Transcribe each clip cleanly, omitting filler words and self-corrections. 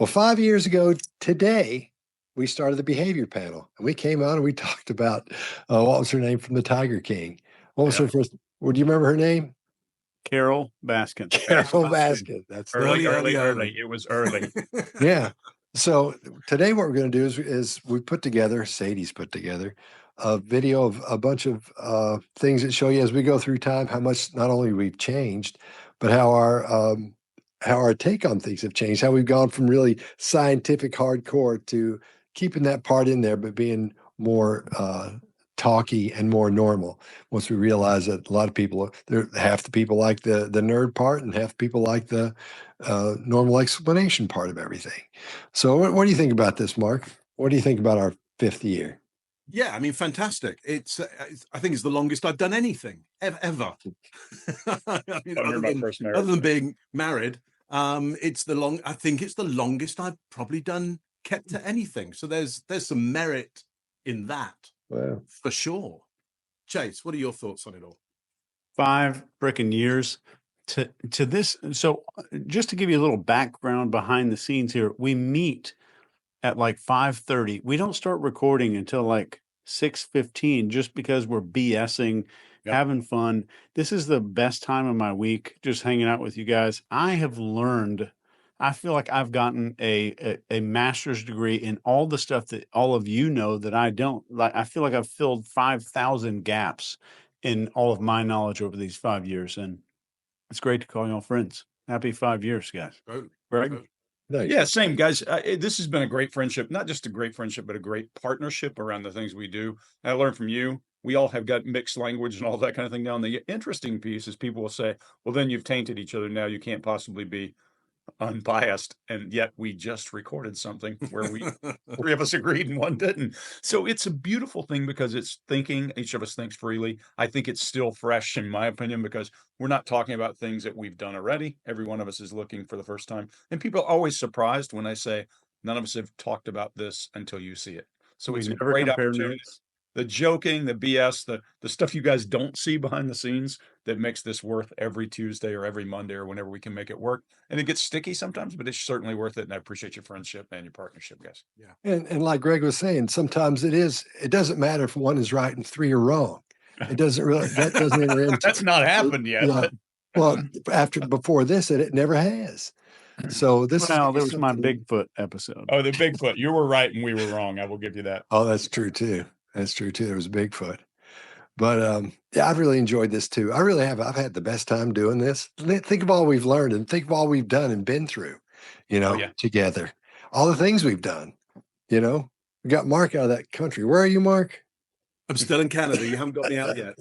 Well, 5 years ago today, we started the behavior panel, and we came on and we talked about what was her name from the Tiger King? What was her first? Well, do you remember her name? Carole Baskin. Carole Baskin. That's Early. It was early. yeah. So today, what we're going to do is we put together, Sadie's put together a video of a bunch of things that show you as we go through time how much not only we've changed, but how our take on things have changed. How we've gone from really scientific hardcore to keeping that part in there, but being more talky and more normal. Once we realize that a lot of people, half the people like the nerd part, and half the people like the normal explanation part of everything. So, what do you think about this, Mark? What do you think about our 5th year? Yeah, I mean, fantastic. I think it's the longest I've done anything ever. I mean, other than being married, I think it's the longest I've probably kept to anything. So there's some merit in that. Wow. For sure. Chase, what are your thoughts on it all? 5 frickin' years to this. So just to give you a little background behind the scenes here, we meet at like 5:30. We don't start recording until like 6:15, just because we're BSing, having fun. This is the best time of my week, just hanging out with you guys. I feel like I've gotten a master's degree in all the stuff that all of you know that I don't. Like, I feel like I've filled 5,000 gaps in all of my knowledge over these 5 years, and it's great to call you all friends. Happy 5 years, guys. Greg? Nice. Yeah, same, guys. This has been a great friendship, not just a great friendship, but a great partnership around the things we do. I learned from you. We all have got mixed language and all that kind of thing. Now, and the interesting piece is people will say, well, then you've tainted each other. Now you can't possibly be unbiased, and yet we just recorded something where we 3 of us agreed and 1 didn't. So it's a beautiful thing because it's thinking, each of us thinks freely. I think it's still fresh, in my opinion, because we're not talking about things that we've done already. Every one of us is looking for the first time, and people are always surprised when I say none of us have talked about this until you see it. So it's a great opportunity. The joking, the BS, the stuff you guys don't see behind the scenes that makes this worth every Tuesday or every Monday or whenever we can make it work. And it gets sticky sometimes, but it's certainly worth it. And I appreciate your friendship and your partnership, guys. Yeah. And like Greg was saying, sometimes it doesn't matter if 1 is right and 3 are wrong. It doesn't really, that doesn't enter into That's not happened yet. Yeah. Well, before this, it never has. So this there was my Bigfoot episode. Oh, the Bigfoot. You were right and we were wrong. I will give you that. Oh, that's true too. That's true too. There was Bigfoot. But yeah, I've really enjoyed this too. I really have. I've had the best time doing this. Think of all we've learned and think of all we've done and been through, together. All the things we've done, we got Mark out of that country. Where are you, Mark? I'm still in Canada. You haven't got me out yet.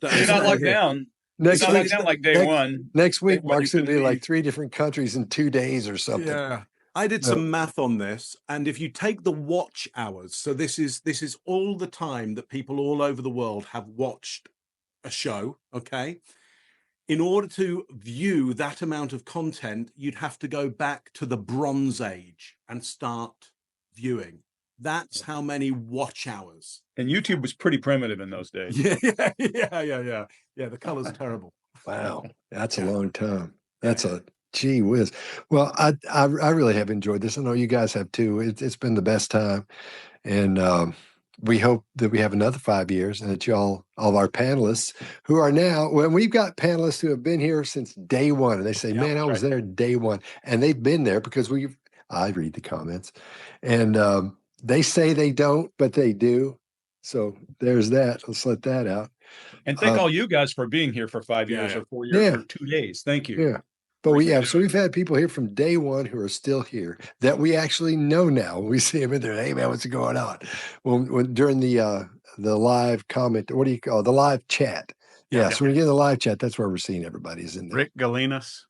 You're not locked down. Next week, down like day one. Next week, Mark's going to be like 3 different countries in 2 days or something. Yeah. I did some math on this, and if you take the watch hours, so this is all the time that people all over the world have watched a show, okay? In order to view that amount of content, you'd have to go back to the Bronze Age and start viewing. That's how many watch hours. And YouTube was pretty primitive in those days. Yeah. The color's terrible. Wow, that's a long time. That's a gee whiz. Well, I really have enjoyed this. I know you guys have too. It's been the best time, and we hope that we have another 5 years, and that all of our panelists who are now. When we've got panelists who have been here since day one, and they say, "Man, I was there day one," and they've been there because I read the comments, and they say they don't, but they do. So there's that. Let's let that out. And thank all you guys for being here for 5 years or 4 years or 2 days. Thank you. Yeah. But so we've had people here from day one who are still here that we actually know now. When we see them in there, hey man, what's going on? When during the live comment, what do you call the live chat? So when you get in the live chat, that's where we're seeing everybody's in there. Rick Galinas.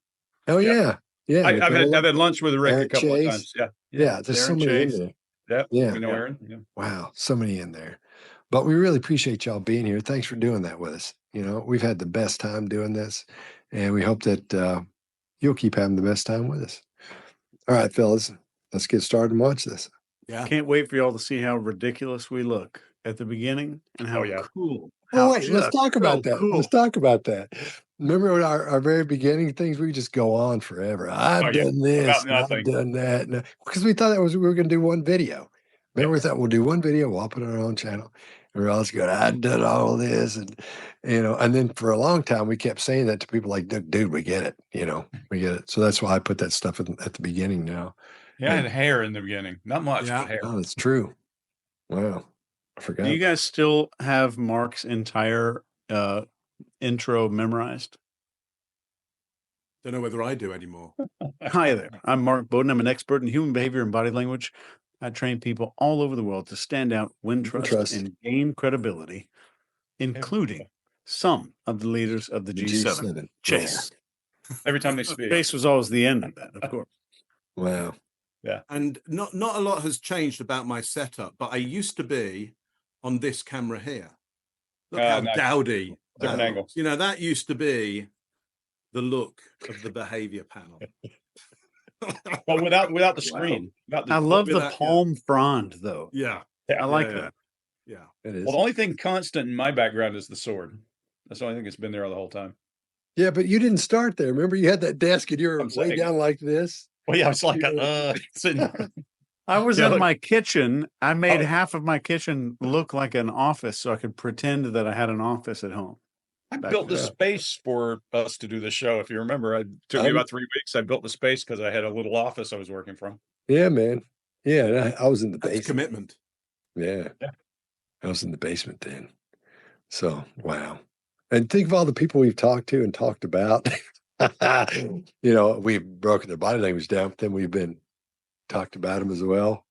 Oh yeah. I've had lunch with Rick a couple of times. Yeah. There's so many in there. Yeah. Aaron. Yeah. Wow, so many in there. But we really appreciate y'all being here. Thanks for doing that with us. We've had the best time doing this, and we hope that you'll keep having the best time with us. All right, fellas, let's get started and watch this. Yeah. Can't wait for y'all to see how ridiculous we look at the beginning and how cool. Oh, wait, let's talk about that. Cool. Let's talk about that. Remember when our very beginning things, we just go on forever. I've done this, and I've done that, because we thought that was we were going to do one video. Remember, we thought we'll do one video, we'll put it on our own channel, and we're all going, I've done all this, and and then for a long time we kept saying that to people like, dude, we get it, we get it. So that's why I put that stuff at the beginning now. Yeah, I had hair in the beginning, not much, but hair. Oh, that's true. Wow, I forgot. Do you guys still have Mark's entire intro memorized? Don't know whether I do anymore. Hi there. I'm Mark Bowden. I'm an expert in human behavior and body language. I train people all over the world to stand out, win trust, and gain credibility, including some of the leaders of the G7. Chase. Every time they speak. Chase was always the end of that, of course. Wow. Yeah. And not a lot has changed about my setup, but I used to be on this camera here. Look how dowdy. Different angles. That used to be the look of the behavior panel. Well, without the screen. I love the palm frond, though. Yeah. I like that. Yeah. It is. Well, the only thing constant in my background is the sword. That's the only thing that's been there the whole time. Yeah, but you didn't start there. Remember, you had that desk and you were way down like this. Well, yeah, it's like I was in my kitchen. I made half of my kitchen look like an office so I could pretend that I had an office at home. I built the space for us to do the show. If you remember, it took me about 3 weeks. I built the space because I had a little office I was working from. Yeah, man. Yeah, I was in the basement. Commitment. Yeah. I was in the basement then. So, wow. And think of all the people we've talked to and talked about. We've broken their body language down, but then we've been talked about them as well.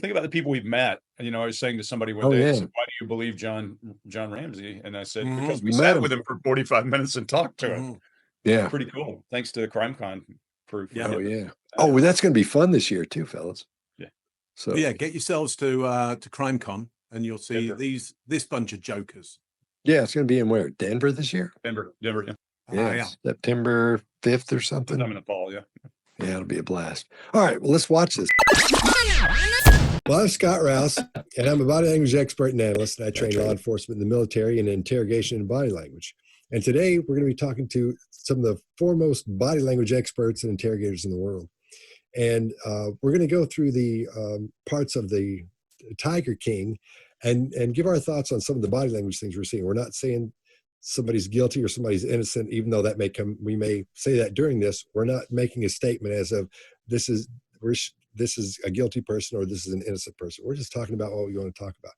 Think about the people we've met. I was saying to somebody one day, I said, why do you believe John Ramsey? And I said, because we sat with him for 45 minutes and talked to him. Yeah. Pretty cool. Thanks to the CrimeCon proof. Yeah. Oh, yeah. Oh, well, that's going to be fun this year too, fellas. Yeah. So get yourselves to CrimeCon and you'll see this bunch of jokers. Yeah, it's going to be in where? Denver this year? Denver, yeah. Yeah. September 5th or something. I'm in the fall, yeah. Yeah, it'll be a blast. All right, well, let's watch this. Well, I'm Scott Rouse, and I'm a body language expert and analyst, and I train law enforcement in the military and interrogation and body language. And today we're going to be talking to some of the foremost body language experts and interrogators in the world. And we're going to go through the parts of the Tiger King and give our thoughts on some of the body language things we're seeing. We're not saying somebody's guilty or somebody's innocent, even though that may come, we may say that during this. We're not making a statement as of this is a guilty person or this is an innocent person. We're just talking about what we want to talk about.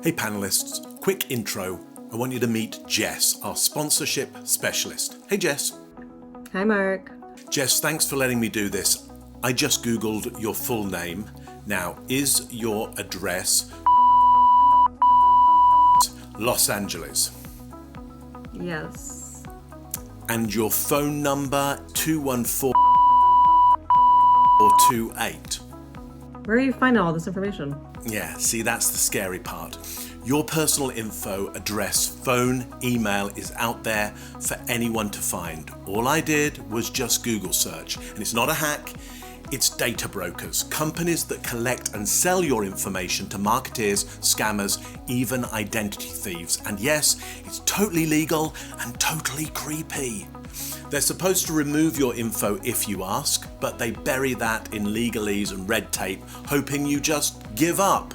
Hey panelists, quick intro. I want you to meet Jess, our sponsorship specialist. Hey Jess. Hi Mark. Jess, thanks for letting me do this. I just Googled your full name. Now, is your address Los Angeles? Yes. And your phone number 214-28. Where are you finding all this information? Yeah, see, that's the scary part. Your personal info, address, phone, email is out there for anyone to find. All I did was just Google search, and it's not a hack. It's data brokers, companies that collect and sell your information to marketeers, scammers, even identity thieves. And yes, it's totally legal and totally creepy. They're supposed to remove your info if you ask, but they bury that in legalese and red tape, hoping you just give up.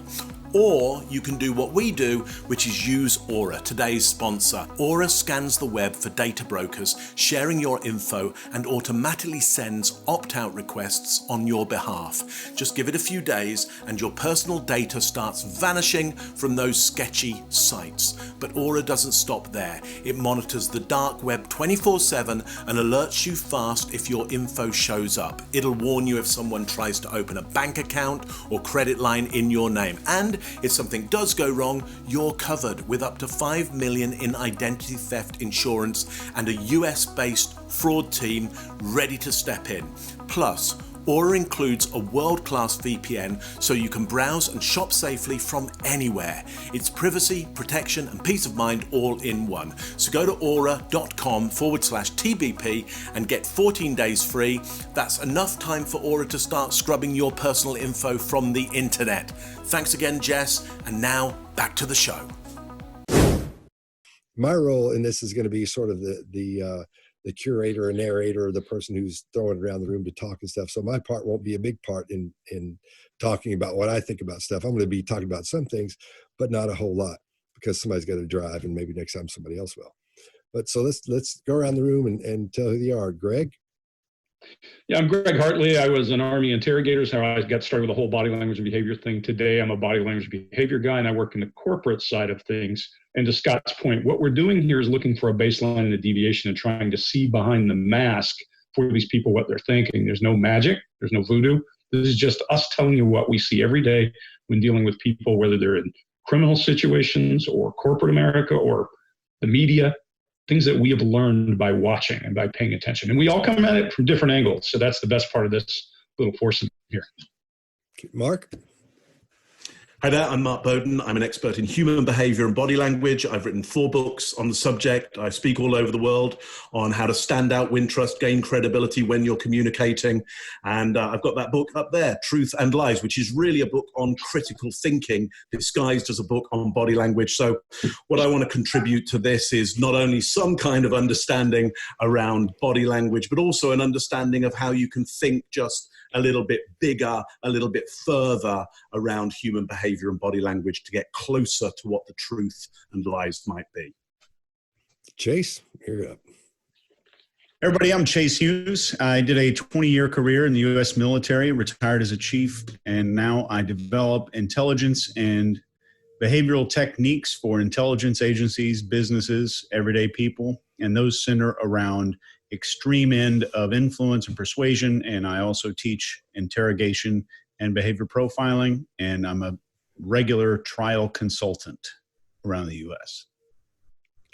Or you can do what we do, which is use Aura, today's sponsor. Aura scans the web for data brokers, sharing your info, and automatically sends opt-out requests on your behalf. Just give it a few days and your personal data starts vanishing from those sketchy sites. But Aura doesn't stop there. It monitors the dark web 24/7 and alerts you fast if your info shows up. It'll warn you if someone tries to open a bank account or credit line in your name. And if something does go wrong, you're covered with up to $5 million in identity theft insurance and a US-based fraud team ready to step in. Plus, Aura includes a world-class VPN so you can browse and shop safely from anywhere. It's privacy, protection, and peace of mind all in one. So go to aura.com/TBP and get 14 days free. That's enough time for Aura to start scrubbing your personal info from the internet. Thanks again, Jess. And now back to the show. my role in this is going to be sort of the curator and narrator, the person who's throwing around the room to talk and stuff. So my part won't be a big part in talking about what I think about stuff. I'm going to be talking about some things, but not a whole lot, because somebody's got to drive, and maybe next time somebody else will. But so let's go around the room and tell who they are. Greg? Yeah, I'm Greg Hartley. I was an Army interrogator, so I got started with the whole body language and behavior thing. Today, I'm a body language behavior guy, and I work in the corporate side of things. And to Scott's point, what we're doing here is looking for a baseline and a deviation and trying to see behind the mask for these people what they're thinking. There's no magic. There's no voodoo. This is just us telling you what we see every day when dealing with people, whether they're in criminal situations or corporate America or the media, things that we have learned by watching and by paying attention. And we all come at it from different angles. So that's the best part of this little foursome here. Mark? Hi there, I'm Mark Bowden. I'm an expert in human behavior and body language. I've written 4 books on the subject. I speak all over the world on how to stand out, win trust, gain credibility when you're communicating. And I've got that book up there, Truth and Lies, which is really a book on critical thinking disguised as a book on body language. So what I want to contribute to this is not only some kind of understanding around body language, but also an understanding of how you can think just a little bit bigger, a little bit further around human behavior and body language to get closer to what the truth and lies might be. Chase, you're up. Everybody, I'm Chase Hughes. I did a 20-year career in the U.S. military, retired as a chief, and now I develop intelligence and behavioral techniques for intelligence agencies, businesses, everyday people, and those center around extreme end of influence and persuasion. And I also teach interrogation and behavior profiling, and I'm a regular trial consultant around the U.S.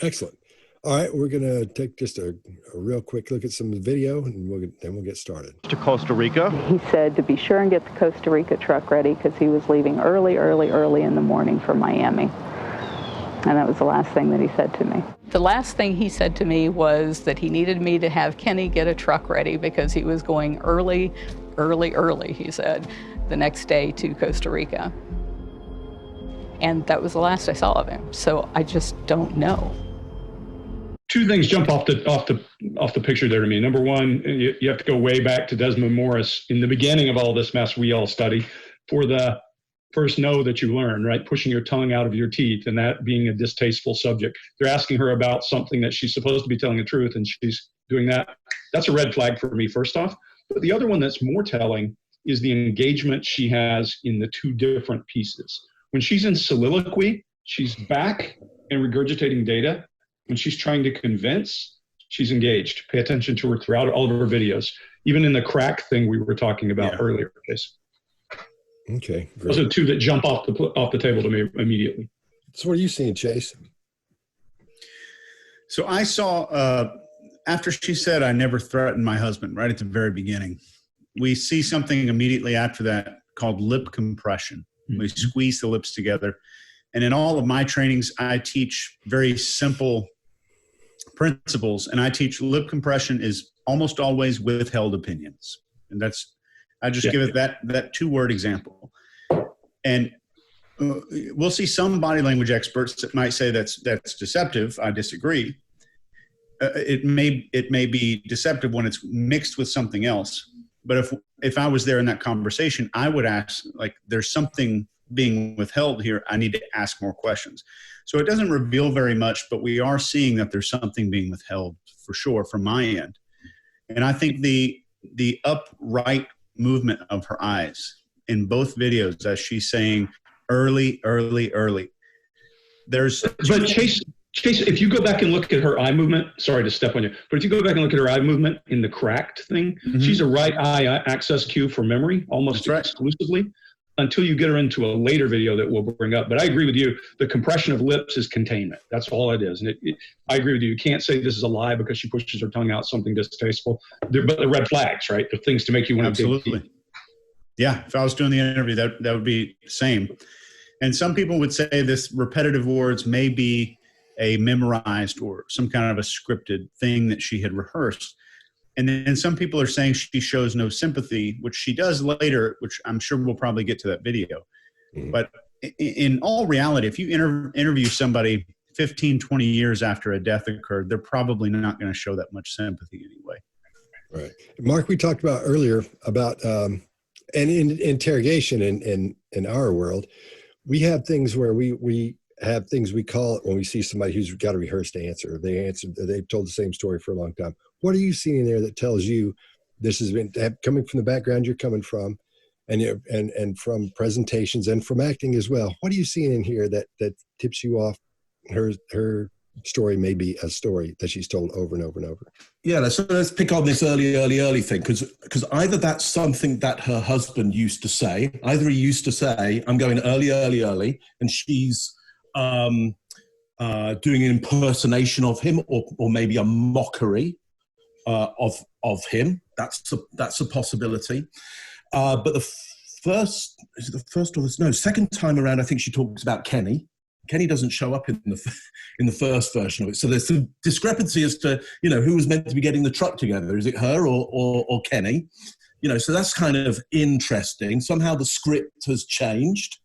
Excellent. All right, we're going to take just a real quick look at some video, and then we'll get started. To Costa Rica. He said to be sure and get the Costa Rica truck ready because he was leaving early in the morning for Miami. And that was the last thing that he said to me. The last thing he said to me was that he needed me to have Kenny get a truck ready because he was going early, he said, the next day to Costa Rica. And that was the last I saw of him. So I just don't know. 2 things jump off the picture there to me. Number one, you have to go way back to Desmond Morris in the beginning of all this mess we all study for the first no that you learn, right? Pushing your tongue out of your teeth and that being a distasteful subject. They're asking her about something that she's supposed to be telling the truth and she's doing that. That's a red flag for me, first off. But the other one that's more telling is the engagement she has in the 2 different pieces. When she's in soliloquy, she's back and regurgitating data. When she's trying to convince, she's engaged. Pay attention to her throughout all of her videos, even in the crack thing we were talking about earlier. Okay, great. Those are 2 that jump off the table to me immediately. So what are you seeing, Chase? So I saw, after she said, I never threatened my husband, right at the very beginning, we see something immediately after that called lip compression. We squeeze the lips together. And in all of my trainings, I teach very simple principles. And I teach lip compression is almost always withheld opinions. And I just give it that 2-word example. And we'll see some body language experts that might say that's deceptive. I disagree. It may be deceptive when it's mixed with something else. But if I was there in that conversation, I would ask, like, there's something being withheld here. I need to ask more questions. So it doesn't reveal very much, but we are seeing that there's something being withheld for sure from my end. And I think the upright movement of her eyes in both videos as she's saying early. But Chase, if you go back and look at her eye movement, sorry to step on you, but if you go back and look at her eye movement in the cracked thing, she's a right eye access cue for memory almost exclusively until you get her into a later video that we'll bring up. But I agree with you. The compression of lips is containment. That's all it is. And I agree with you. You can't say this is a lie because she pushes her tongue out, something distasteful. But the red flags, right? The things to make you want to dig deep. Yeah. If I was doing the interview, that would be the same. And some people would say this repetitive words may be a memorized or some kind of a scripted thing that she had rehearsed. And then some people are saying she shows no sympathy, which she does later, which I'm sure we'll probably get to that video. But in all reality, if you interview somebody 15, 20 years after a death occurred, they're probably not going to show that much sympathy anyway. Right. Mark, we talked about earlier about, and in interrogation in our world, we have things where we have things we call it when we see somebody who's got a rehearsed answer. They've told the same story for a long time. What are you seeing there that tells you this has been coming from the background you're coming from, and from presentations and from acting as well? What are you seeing in here that tips you off her story may be a story that she's told over and over and over? Yeah, let's pick on this early thing, because either that's something that her husband used to say, either he used to say, I'm going early, and she's doing an impersonation of him, or maybe a mockery of him. That's a possibility. But second time around, I think she talks about Kenny. Kenny doesn't show up in the first version of it. So there's some discrepancy as to, who was meant to be getting the truck together. Is it her or Kenny? So that's kind of interesting. Somehow the script has changed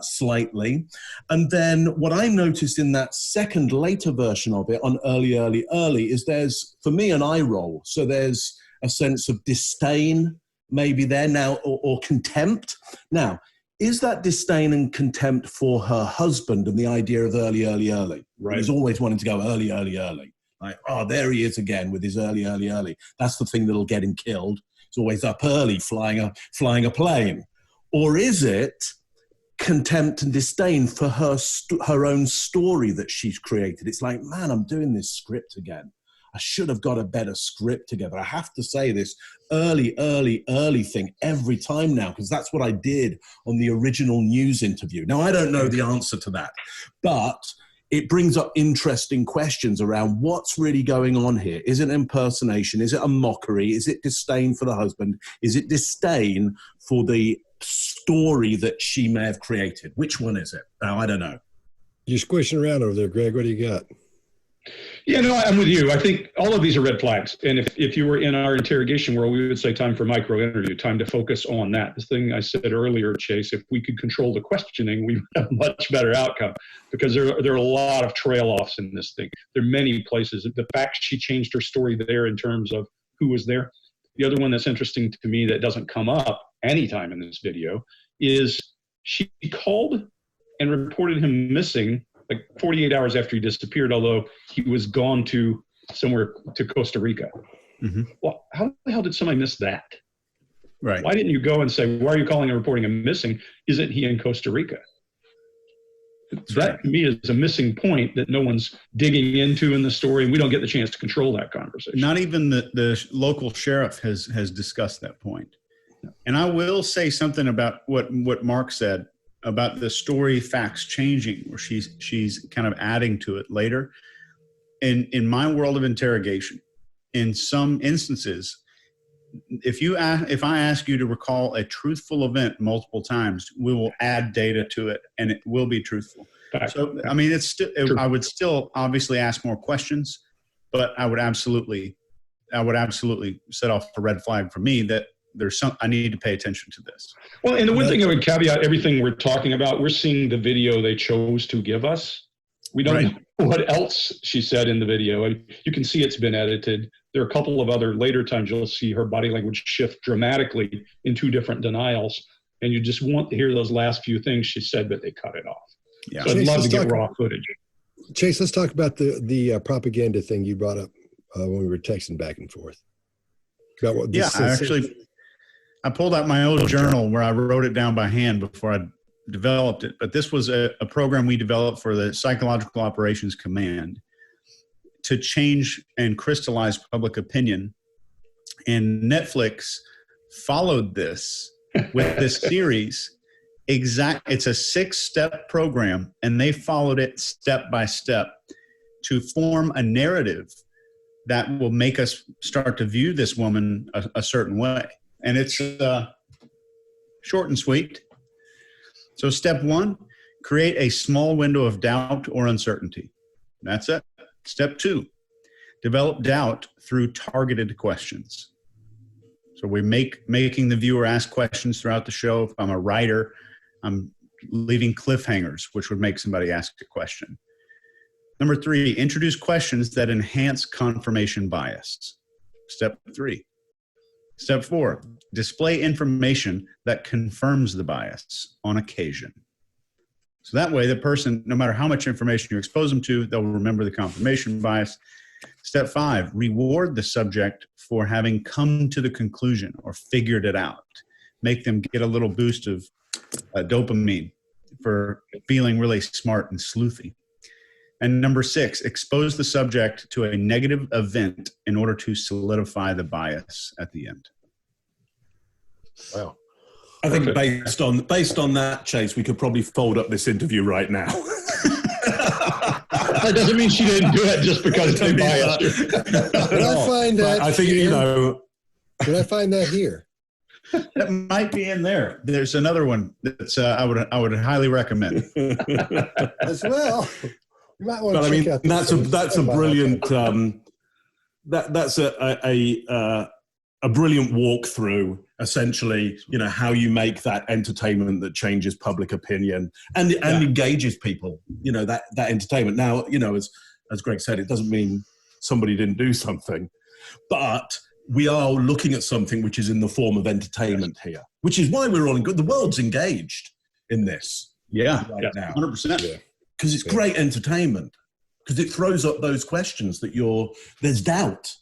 slightly. And then what I noticed in that second later version of it on early is there's, for me, an eye roll. So there's a sense of disdain maybe there now, or contempt. Now, is that disdain and contempt for her husband and the idea of early? Right. He's always wanting to go early. Like, oh, there he is again with his early. That's the thing that'll get him killed. He's always up early flying a plane. Or is it contempt and disdain for her own story that she's created? It's like, man, I'm doing this script again. I should have got a better script together. I have to say this early thing every time now, because that's what I did on the original news interview. Now, I don't know the answer to that, but it brings up interesting questions around what's really going on here. Is it impersonation? Is it a mockery? Is it disdain for the husband? Is it disdain for the story that she may have created? Which one is it? Now, I don't know. You're squishing around over there, Greg. What do you got? Yeah, no, I'm with you. I think all of these are red flags. And if you were in our interrogation world, we would say time for micro interview, time to focus on that. The thing I said earlier, Chase, if we could control the questioning, we would have a much better outcome, because there are a lot of trail offs in this thing. There are many places. The fact she changed her story there in terms of who was there. The other one that's interesting to me that doesn't come up anytime in this video is she called and reported him missing like 48 hours after he disappeared, although he was gone to somewhere to Costa Rica. Mm-hmm. Well, how the hell did somebody miss that? Right. Why didn't you go and say, why are you calling and reporting him missing? Isn't he in Costa Rica? That to me is a missing point that no one's digging into in the story, and we don't get the chance to control that conversation. Not even the local sheriff has discussed that point. And I will say something about what Mark said about the story facts changing, where she's kind of adding to it later. In my world of interrogation, in some instances, if I ask you to recall a truthful event multiple times, we will add data to it, and it will be truthful. So, I mean, I would still obviously ask more questions, but I would absolutely set off a red flag for me that I need to pay attention to this. Well, and the one thing I would caveat everything we're talking about, we're seeing the video they chose to give us. We don't know what else she said in the video. You can see it's been edited. There are a couple of other later times you'll see her body language shift dramatically in two different denials. And you just want to hear those last few things she said, but they cut it off. Yeah. So I'd love to get raw footage. Chase, let's talk about the propaganda thing you brought up when we were texting back and forth. About what I pulled out my old journal where I wrote it down by hand before I developed it. But this was a program we developed for the Psychological Operations Command to change and crystallize public opinion. And Netflix followed this with this series. It's a 6-step program, and they followed it step by step to form a narrative that will make us start to view this woman a certain way. And it's short and sweet. So step 1, create a small window of doubt or uncertainty. That's it. Step 2, develop doubt through targeted questions. So we're making the viewer ask questions throughout the show. If I'm a writer, I'm leaving cliffhangers, which would make somebody ask a question. Number 3, introduce questions that enhance confirmation bias. Step 3. Step 4, display information that confirms the bias on occasion. So that way the person, no matter how much information you expose them to, they'll remember the confirmation bias. Step 5, reward the subject for having come to the conclusion or figured it out. Make them get a little boost of dopamine for feeling really smart and sleuthy. And number 6, expose the subject to a negative event in order to solidify the bias at the end. Wow. I think based on that, Chase, we could probably fold up this interview right now. That doesn't mean she didn't do it just because they biased her. Could I find that? I think, you know. Could I find that here? That might be in there. There's another one that's I would highly recommend. As well. You might want But to I mean, check out this that's a brilliant that's a brilliant walkthrough. Essentially, you know, how you make that entertainment that changes public opinion and engages people. You know, that entertainment. Now, you know, as Greg said, it doesn't mean somebody didn't do something, but we are looking at something which is in the form of entertainment here, which is why we're all good. The world's engaged in this. Yeah, right now. 100%. Because it's great entertainment. Because it throws up those questions that there's doubt.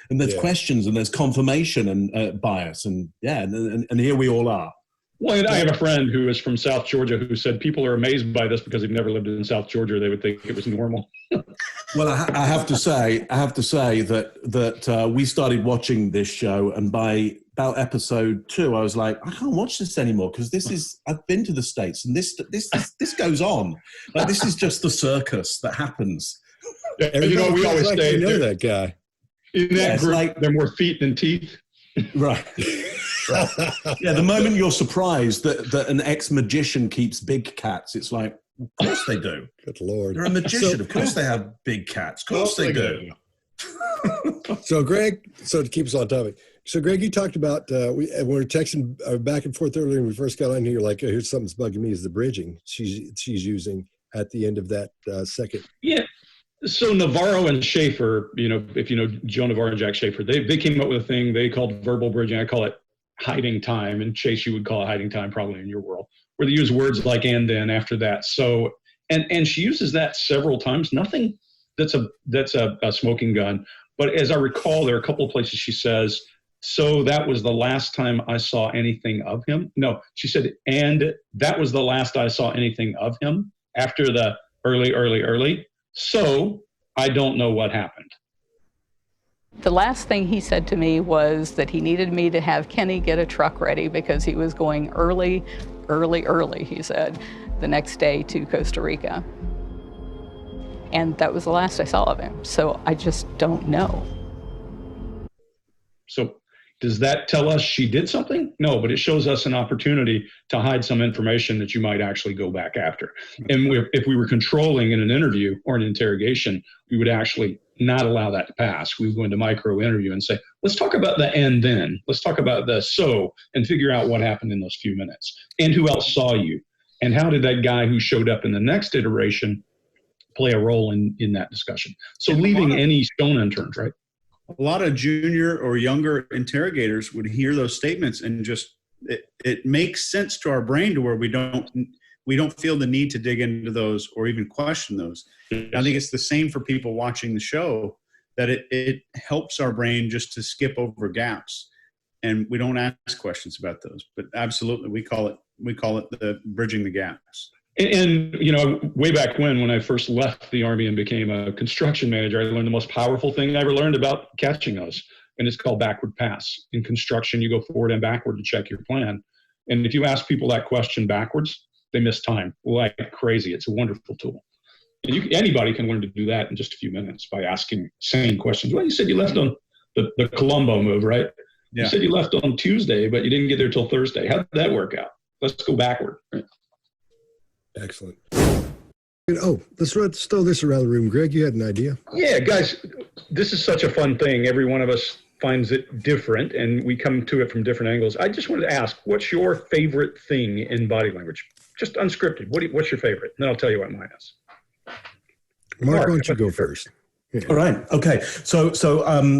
And there's questions and there's confirmation and bias. And and here we all are. Well, and I have a friend who is from South Georgia who said people are amazed by this because they've never lived in South Georgia. They would think it was normal. Well, I have to say that we started watching this show, and by about episode 2, I was like, I can't watch this anymore because I've been to the States and this goes on. Like, this is just the circus that happens. You know, we always say that guy. In that group, they're more feet than teeth. Right. Yeah, the moment you're surprised that an ex-magician keeps big cats, it's like, of course they do. Good Lord. They're a magician. Of course they have big cats. Of course they do. So, Greg, to keep us on topic. So, Greg, you talked about, we were texting back and forth earlier when we first got on here, like, here's something's bugging me is the bridging she's using at the end of that second. Yeah. So Navarro and Schaefer, you know, if you know Joe Navarro and Jack Schaefer, they came up with a thing they called verbal bridging. I call it hiding time. And Chase, you would call it hiding time probably in your world, where they use words like and then after that. So, and she uses that several times. Nothing that's a smoking gun. But as I recall, there are a couple of places she says, so that was the last time I saw anything of him. No, she said, and that was the last I saw anything of him after the early. So I don't know what happened. The last thing he said to me was that he needed me to have Kenny get a truck ready because he was going early, he said, the next day to Costa Rica. And that was the last I saw of him. So I just don't know. So does that tell us she did something? No, but it shows us an opportunity to hide some information that you might actually go back after. And if we were controlling in an interview or an interrogation, we would actually not allow that to pass. We would go into micro interview and say, let's talk about the and then. Let's talk about the so and figure out what happened in those few minutes. And who else saw you? And how did that guy who showed up in the next iteration play a role in that discussion? So leaving any stone unturned, right? A lot of junior or younger interrogators would hear those statements and just it makes sense to our brain to where we don't feel the need to dig into those or even question those. I think it's the same for people watching the show, that it helps our brain just to skip over gaps, and we don't ask questions about those. But absolutely, we call it the bridging the gaps. And you know, way back when I first left the Army and became a construction manager, I learned the most powerful thing I ever learned about catching those, and it's called backward pass. In construction, you go forward and backward to check your plan. And if you ask people that question backwards, they miss time like crazy. It's a wonderful tool. And anybody can learn to do that in just a few minutes by asking sane questions. Well, you said you left on the Columbo move, right? Yeah. You said you left on Tuesday, but you didn't get there till Thursday. How did that work out? Let's go backward. Right? Excellent. Oh, let's throw this around the room. Greg, you had an idea? Yeah, guys, this is such a fun thing. Every one of us finds it different, and we come to it from different angles. I just wanted to ask, what's your favorite thing in body language? Just unscripted. What's your favorite? And then I'll tell you what mine is. Mark, why don't you go first? Yeah. All right. Okay. So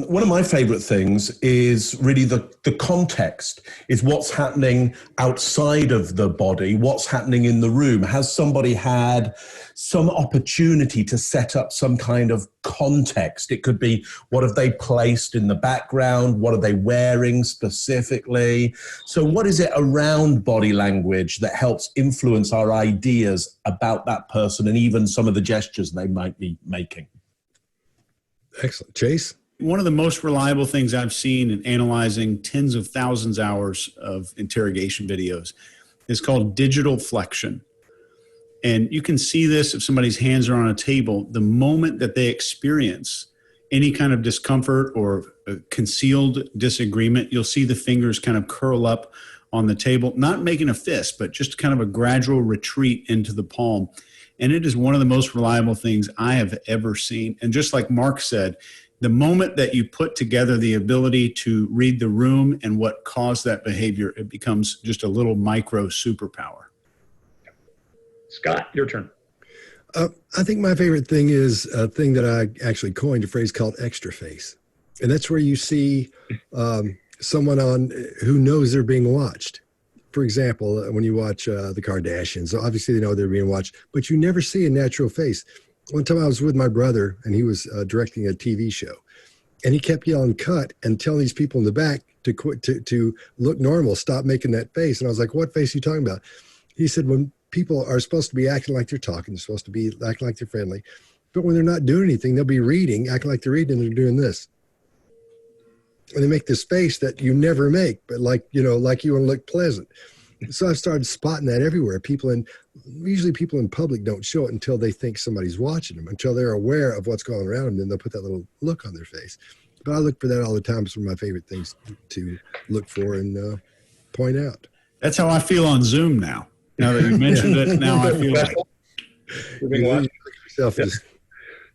one of my favorite things is really the context, is what's happening outside of the body, what's happening in the room. Has somebody had some opportunity to set up some kind of context? It could be, what have they placed in the background? What are they wearing specifically? So what is it around body language that helps influence our ideas about that person and even some of the gestures they might be making? Excellent. Chase? One of the most reliable things I've seen in analyzing tens of thousands of hours of interrogation videos is called digital flexion. And you can see this if somebody's hands are on a table. The moment that they experience any kind of discomfort or concealed disagreement, you'll see the fingers kind of curl up on the table, not making a fist, but just kind of a gradual retreat into the palm. And it is one of the most reliable things I have ever seen. And just like Mark said, the moment that you put together the ability to read the room and what caused that behavior, it becomes just a little micro superpower. Scott, your turn. I think my favorite thing is a thing that I actually coined, a phrase called extra face. And that's where you see someone on who knows they're being watched. For example, when you watch the Kardashians, obviously they know they're being watched, but you never see a natural face. One time I was with my brother, and he was directing a TV show, and he kept yelling "cut" and telling these people in the back to quit, to look normal, stop making that face. And I was like, "What face are you talking about?" He said, "When people are supposed to be acting like they're talking, they're supposed to be acting like they're friendly, but when they're not doing anything, they'll be reading, acting like they're reading, and they're doing this." And they make this face that you never make, but like you want to look pleasant. So I started spotting that everywhere. Usually people in public don't show it until they think somebody's watching them, until they're aware of what's going around them, then they'll put that little look on their face. But I look for that all the time. It's one of my favorite things to look for and point out. That's how I feel on Zoom now. Now that you mentioned it, now I feel like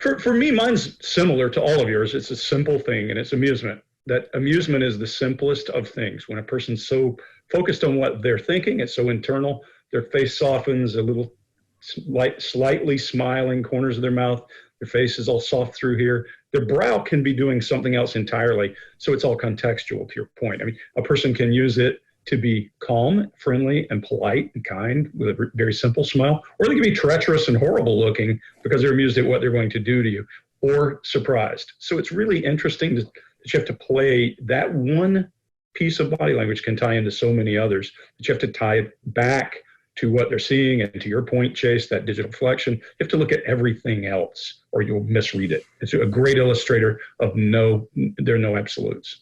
For me, mine's similar to all of yours. It's a simple thing, and it's amusement. That amusement is the simplest of things. When a person's so focused on what they're thinking, it's so internal, their face softens, a little slightly smiling corners of their mouth, their face is all soft through here. Their brow can be doing something else entirely. So it's all contextual, to your point. I mean, a person can use it to be calm, friendly, and polite and kind with a very simple smile, or they can be treacherous and horrible looking because they're amused at what they're going to do to you, or surprised. So it's really interesting that you have to play that one piece of body language can tie into so many others that you have to tie it back to what they're seeing. And to your point, Chase, that digital flexion, you have to look at everything else or you'll misread it. It's a great illustrator of there are no absolutes.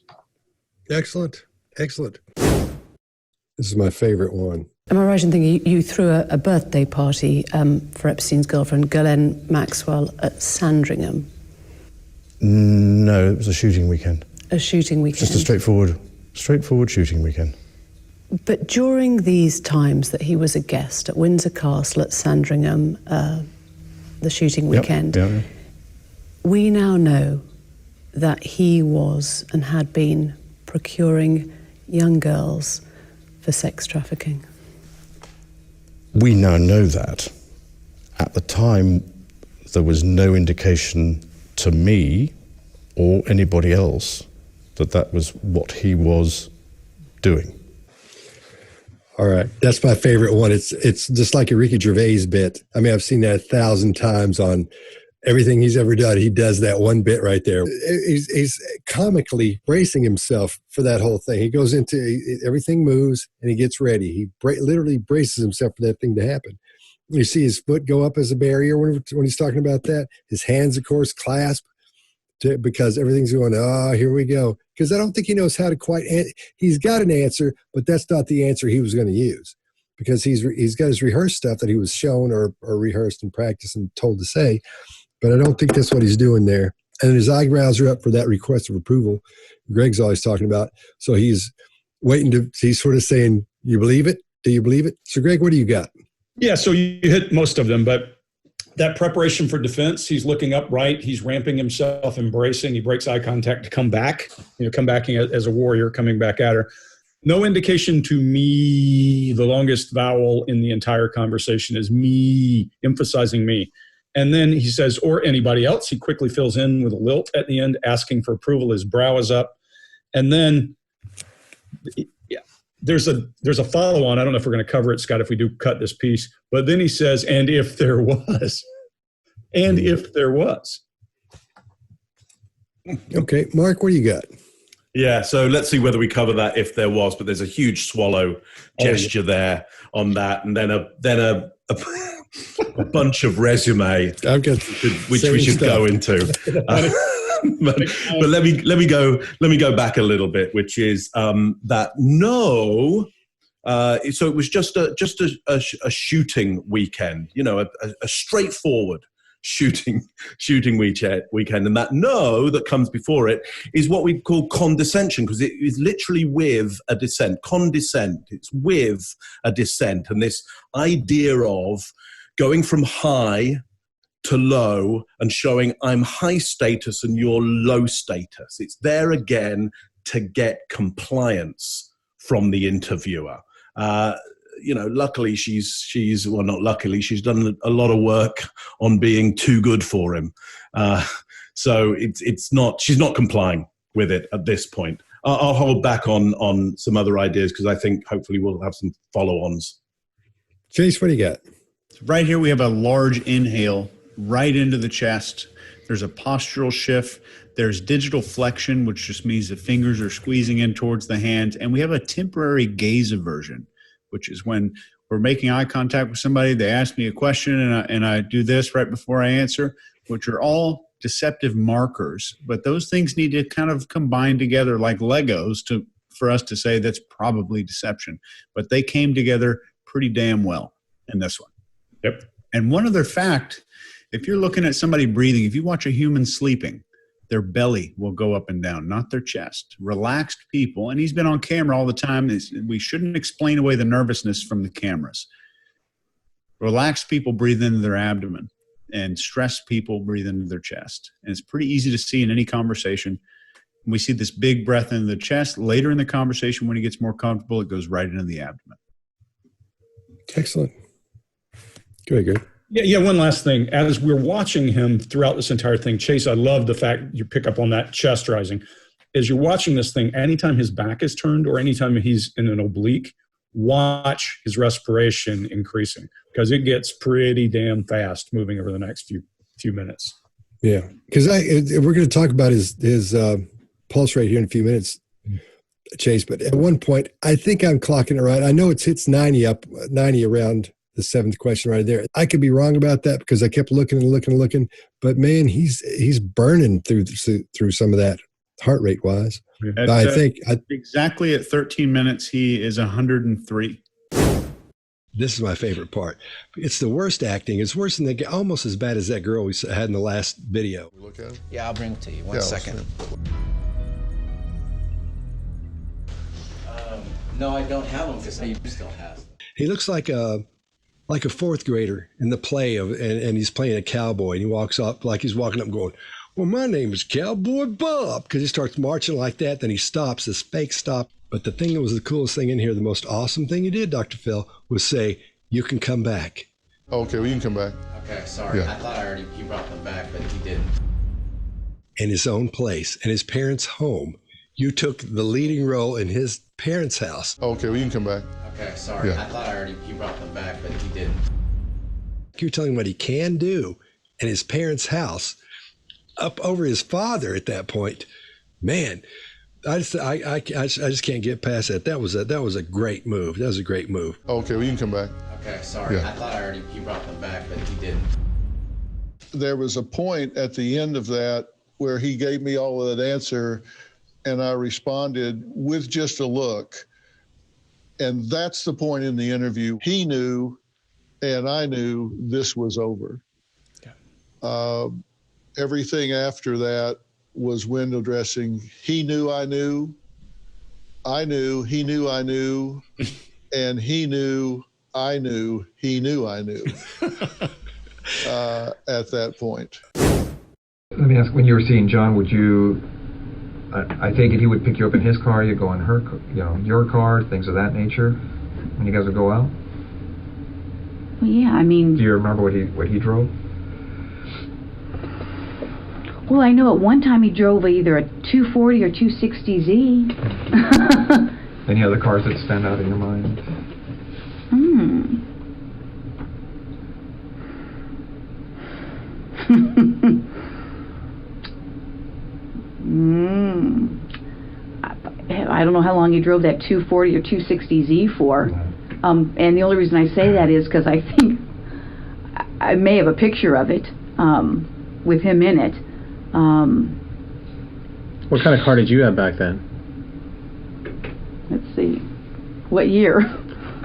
Excellent. Excellent. This is my favorite one. Am I right in thinking you threw a birthday party for Epstein's girlfriend, Ghislaine Maxwell, at Sandringham? No, it was a shooting weekend. A shooting weekend? Just a straightforward shooting weekend. But during these times that he was a guest at Windsor Castle at Sandringham, the shooting weekend, we now know that he was and had been procuring young girls for sex trafficking. We now know that. At the time, there was no indication to me or anybody else that was what he was doing. All right. That's my favorite one. It's just like a Ricky Gervais bit. I mean, I've seen that 1,000 times on everything he's ever done. He does that one bit right there. He's comically bracing himself for that whole thing. He goes into, everything moves and he gets ready. He literally braces himself for that thing to happen. You see his foot go up as a barrier when he's talking about that. His hands, of course, clasp because everything's going, here we go. Because I don't think he knows how to quite, he's got an answer, but that's not the answer he was going to use. Because he's got his rehearsed stuff that he was shown or rehearsed and practiced and told to say. But I don't think that's what he's doing there. And his eyebrows are up for that request of approval Greg's always talking about. So he's he's sort of saying, you believe it? Do you believe it? So Greg, what do you got? Yeah, so you hit most of them, but that preparation for defense, he's looking upright, he's ramping himself, embracing, he breaks eye contact to come back, come back as a warrior, coming back at her. No indication to me, the longest vowel in the entire conversation is me, emphasizing me. And then he says, or anybody else. He quickly fills in with a lilt at the end, asking for approval. His brow is up. And then there's a follow-on. I don't know if we're going to cover it, Scott, if we do cut this piece. But then he says, and if there was. And if there was. Okay, Mark, what do you got? Yeah, so let's see whether we cover that if there was, but there's a huge swallow gesture there on that, and then a bunch of resume, which we should go into. But let me go back a little bit, which is that no. So it was just a shooting weekend, a straightforward shooting weekend, and that no that comes before it is what we call condescension, because it is literally with a dissent. Condescent, it's with a dissent, and this idea of going from high to low and showing I'm high status and you're low status. It's there again to get compliance from the interviewer. Luckily she's well, not luckily, she's done a lot of work on being too good for him. So she's not complying with it at this point. I'll hold back on some other ideas because I think hopefully we'll have some follow-ons. Chase, what do you got? Right here we have a large inhale right into the chest. There's a postural shift. There's digital flexion, which just means the fingers are squeezing in towards the hands. And we have a temporary gaze aversion, which is when we're making eye contact with somebody, they ask me a question and I do this right before I answer, which are all deceptive markers. But those things need to kind of combine together like Legos for us to say that's probably deception. But they came together pretty damn well in this one. Yep. And one other fact, if you're looking at somebody breathing, if you watch a human sleeping, their belly will go up and down, not their chest. Relaxed people, and he's been on camera all the time. We shouldn't explain away the nervousness from the cameras. Relaxed people breathe into their abdomen, and stressed people breathe into their chest. And it's pretty easy to see in any conversation. We see this big breath into the chest. Later in the conversation, when he gets more comfortable, it goes right into the abdomen. Excellent. Good. Yeah, one last thing. As we're watching him throughout this entire thing, Chase, I love the fact you pick up on that chest rising. As you're watching this thing, anytime his back is turned or anytime he's in an oblique, watch his respiration increasing because it gets pretty damn fast moving over the next few minutes. Yeah, because we're going to talk about his pulse rate here in a few minutes, Chase. But at one point, I think I'm clocking it right. I know it hits 90 around the seventh question right there. I could be wrong about that because I kept looking and looking. But man, he's burning through some of that heart rate wise. I think exactly at 13 minutes, he is 103. This is my favorite part. It's the worst acting. It's worse than almost as bad as that girl we had in the last video. Look at it? Yeah, I'll bring it to you. One second. No, I don't have them because he still has them. He looks like a fourth grader in the play and he's playing a cowboy and he walks up like he's walking up going, well, my name is Cowboy Bob, because he starts marching like that. Then he stops, this fake stop. But the thing that was the coolest thing in here, the most awesome thing he did, Dr. Phil, was say, you can come back. Okay, well, you can come back. Okay, sorry. Yeah. I thought he brought them back, but he didn't. In his own place, in his parents' home. You took the leading role in his parents' house. Okay, well, you can come back. Okay, sorry. Yeah. I thought he brought them back, but he didn't. You're telling him what he can do in his parents' house, up over his father at that point. Man, I just can't get past that. That was a great move. That was a great move. Okay, well, you can come back. Okay, sorry. Yeah. I thought he brought them back, but he didn't. There was a point at the end of that where he gave me all of that answer, and I responded with just a look. And that's the point in the interview. He knew, and I knew this was over. Yeah. Everything after that was window dressing. He knew I knew. I knew, he knew I knew. And he knew I knew, he knew I knew at that point. Let me ask, when you were seeing John, would you, I take it he would pick you up in his car, you go in her, your car, things of that nature, when you guys would go out? Well, yeah, I mean... Do you remember what he drove? Well, I know at one time he drove either a 240 or 260Z. Any other cars that stand out in your mind? I don't know how long he drove that 240 or 260Z for. And the only reason I say that is because I think I may have a picture of it with him in it. What kind of car did you have back then? Let's see. What year?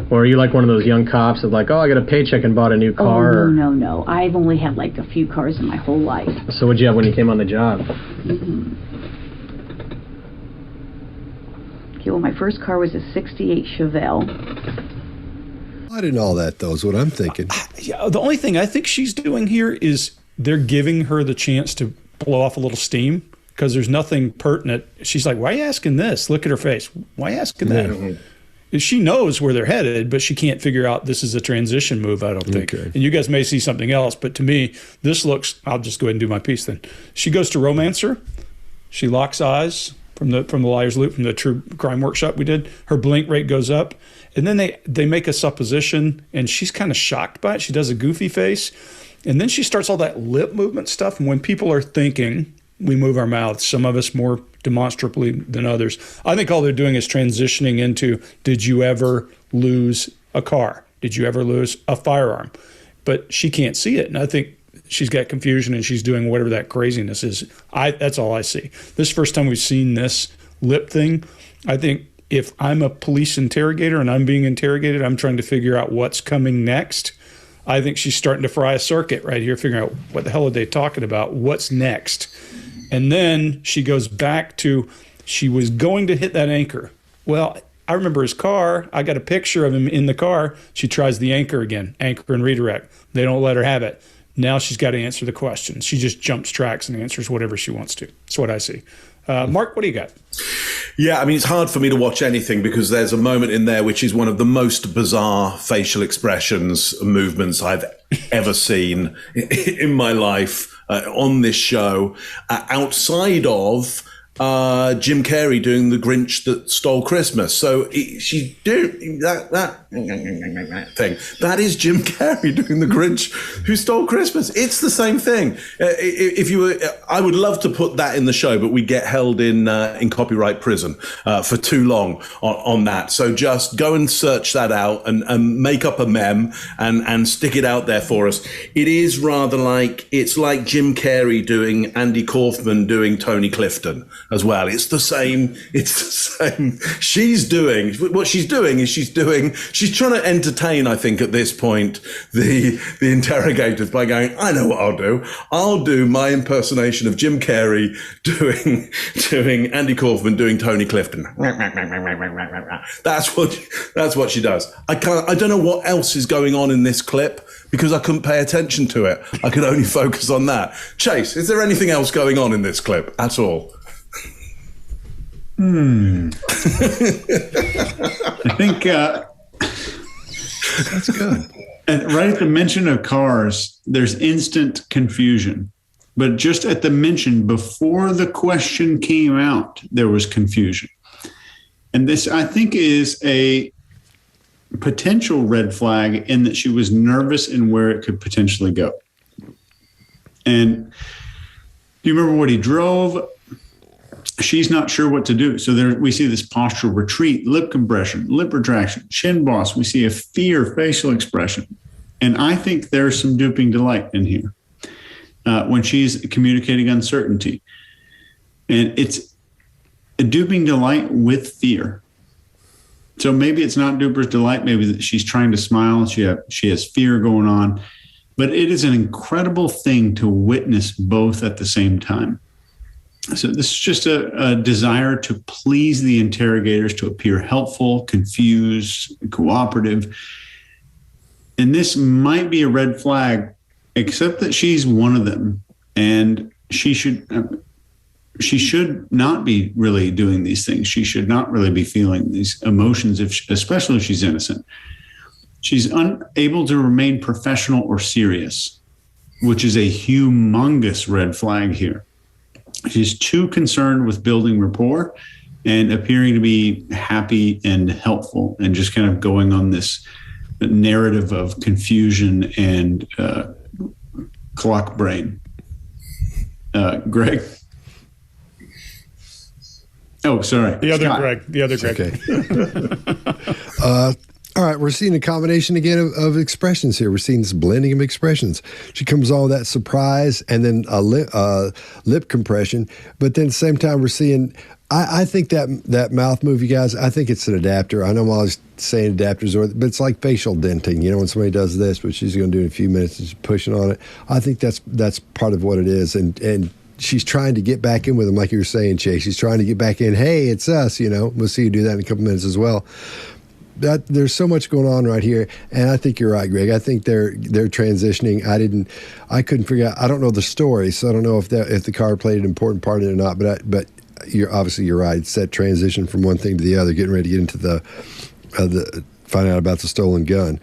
Or are you like one of those young cops that like, oh, I got a paycheck and bought a new car? Oh, no. I've only had like a few cars in my whole life. So what'd you have when you came on the job? Okay, well, my first car was a 68 Chevelle. I didn't know that, though, is what I'm thinking. Yeah, the only thing I think she's doing here is they're giving her the chance to blow off a little steam because there's nothing pertinent. She's like, why are you asking this? Look at her face. Why are you asking that? She knows where they're headed, but she can't figure out this is a transition move, I don't think. Okay. And you guys may see something else, but to me, this looks, I'll just go ahead and do my piece then. She goes to romancer. She locks eyes from the Liar's Loop, from the true crime workshop we did. Her blink rate goes up. And then they make a supposition, and she's kind of shocked by it. She does a goofy face. And then she starts all that lip movement stuff. And when people are thinking, we move our mouths, some of us more demonstrably than others. I think all they're doing is transitioning into, did you ever lose a car? Did you ever lose a firearm? But she can't see it. And I think she's got confusion and she's doing whatever that craziness is. That's all I see. This is the first time we've seen this lip thing. I think if I'm a police interrogator and I'm being interrogated, I'm trying to figure out what's coming next. I think she's starting to fry a circuit right here, figuring out what the hell are they talking about? What's next? And then she goes back to, she was going to hit that anchor. Well, I remember his car. I got a picture of him in the car. She tries the anchor again, anchor and redirect. They don't let her have it. Now she's got to answer the question. She just jumps tracks and answers whatever she wants to. That's what I see. Mark, what do you got? Yeah, I mean, it's hard for me to watch anything because there's a moment in there which is one of the most bizarre facial expressions, movements I've ever seen in my life on this show, outside of Jim Carrey doing the Grinch that stole Christmas. So she's doing that thing. That is Jim Carrey doing the Grinch who stole Christmas. It's the same thing. If you were, I would love to put that in the show, but we get held in copyright prison for too long on that. So just go and search that out and make up a meme and stick it out there for us. It is rather like, it's like Jim Carrey doing Andy Kaufman doing Tony Clifton as well. It's the same. She's doing what she's doing is she's trying to entertain, I think, at this point, the interrogators by going, I know what I'll do. I'll do my impersonation of Jim Carrey doing Andy Kaufman doing Tony Clifton. That's what she does. I don't know what else is going on in this clip because I couldn't pay attention to it. I could only focus on that. Chase, is there anything else going on in this clip at all? I think that's good. Right at the mention of cars, there's instant confusion. But just at the mention, before the question came out, there was confusion. And this, I think, is a potential red flag in that she was nervous in where it could potentially go. And do you remember what he drove? She's not sure what to do. So there we see this postural retreat, lip compression, lip retraction, chin boss. We see a fear facial expression. And I think there's some duping delight in here when she's communicating uncertainty. And it's a duping delight with fear. So maybe it's not duper's delight. Maybe that she's trying to smile. She has fear going on. But it is an incredible thing to witness both at the same time. So this is just a desire to please the interrogators, to appear helpful, confused, cooperative. And this might be a red flag, except that she's one of them. And she should not be really doing these things. She should not really be feeling these emotions, especially if she's innocent. She's unable to remain professional or serious, which is a humongous red flag here. She's too concerned with building rapport and appearing to be happy and helpful, and just kind of going on this narrative of confusion and clock brain. Greg? Oh, sorry. The other Scott. Greg. The other Greg. Okay. All right, we're seeing a combination again of expressions here. We're seeing this blending of expressions. She comes on with that surprise and then a lip compression, but then at the same time we're seeing, I think that mouth move, you guys, I think it's an adapter. I know I'm always saying adapters, but it's like facial denting. You know, when somebody does this, but she's going to do it in a few minutes, just pushing on it. I think that's part of what it is, and she's trying to get back in with him, like you were saying, Chase. She's trying to get back in. Hey, it's us. You know, we'll see you do that in a couple minutes as well. There's so much going on right here, and I think you're right, Greg. I think they're transitioning. I couldn't figure out. I don't know the story, so I don't know if the car played an important part in it or not. But you're right. It's that transition from one thing to the other, getting ready to get into the find out about the stolen gun.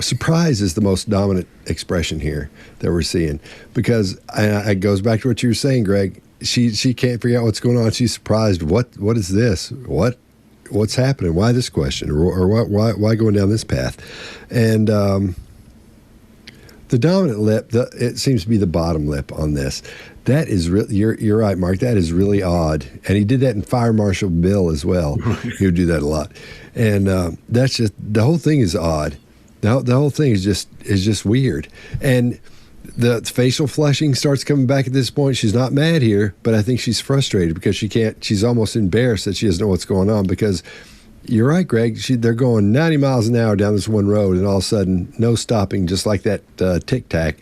Surprise is the most dominant expression here that we're seeing, because it goes back to what you were saying, Greg. She can't figure out what's going on. She's surprised. What is this? What's happening? Why this question? Or why going down this path? And the dominant lip, it seems to be the bottom lip on this. That is really, you're right, Mark. That is really odd. And he did that in Fire Marshal Bill as well. He would do that a lot. And that's just, the whole thing is odd. The whole thing is just weird. And the facial flushing starts coming back at this point. She's not mad here, but I think she's frustrated because she's almost embarrassed that she doesn't know what's going on, because you're right, Greg. They're going 90 miles an hour down this one road, and all of a sudden, no stopping, just like that tic-tac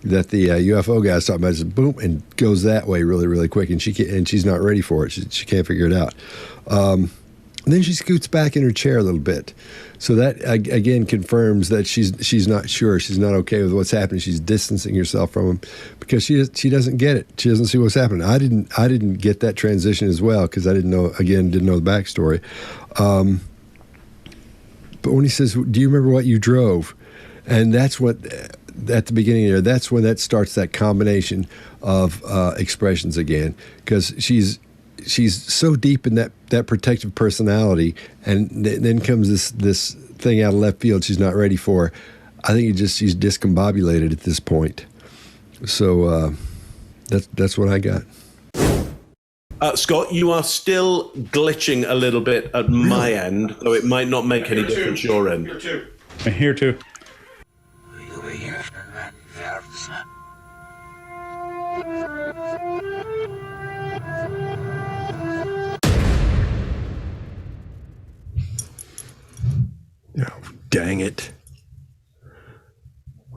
that the UFO guy's talking about, just boom, and goes that way really, really quick, and she's not ready for it. She can't figure it out. Then she scoots back in her chair a little bit. So that, again, confirms that she's not sure. She's not okay with what's happening. She's distancing herself from him because she doesn't get it. She doesn't see what's happening. I didn't get that transition as well, because I didn't know the backstory. But when he says, do you remember what you drove? And that's what, at the beginning there, that's when that starts that combination of expressions again, because she's so deep in that protective personality, and then comes this thing out of left field she's not ready for. I think she's discombobulated at this point. So that's what I got. Scott, you are still glitching a little bit at my end, though it might not make any difference your end. Here too. Oh, dang it.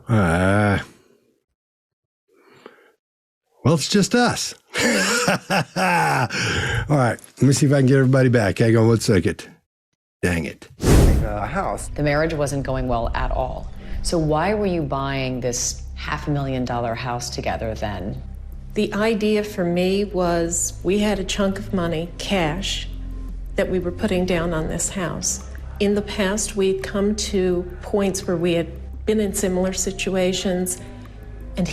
Well, it's just us. All right, let me see if I can get everybody back. Hang on 1 second. Dang it. House. The marriage wasn't going well at all. So why were you buying this $500,000 house together then? The idea for me was we had a chunk of money, cash, that we were putting down on this house. In the past, we'd come to points where we had been in similar situations, and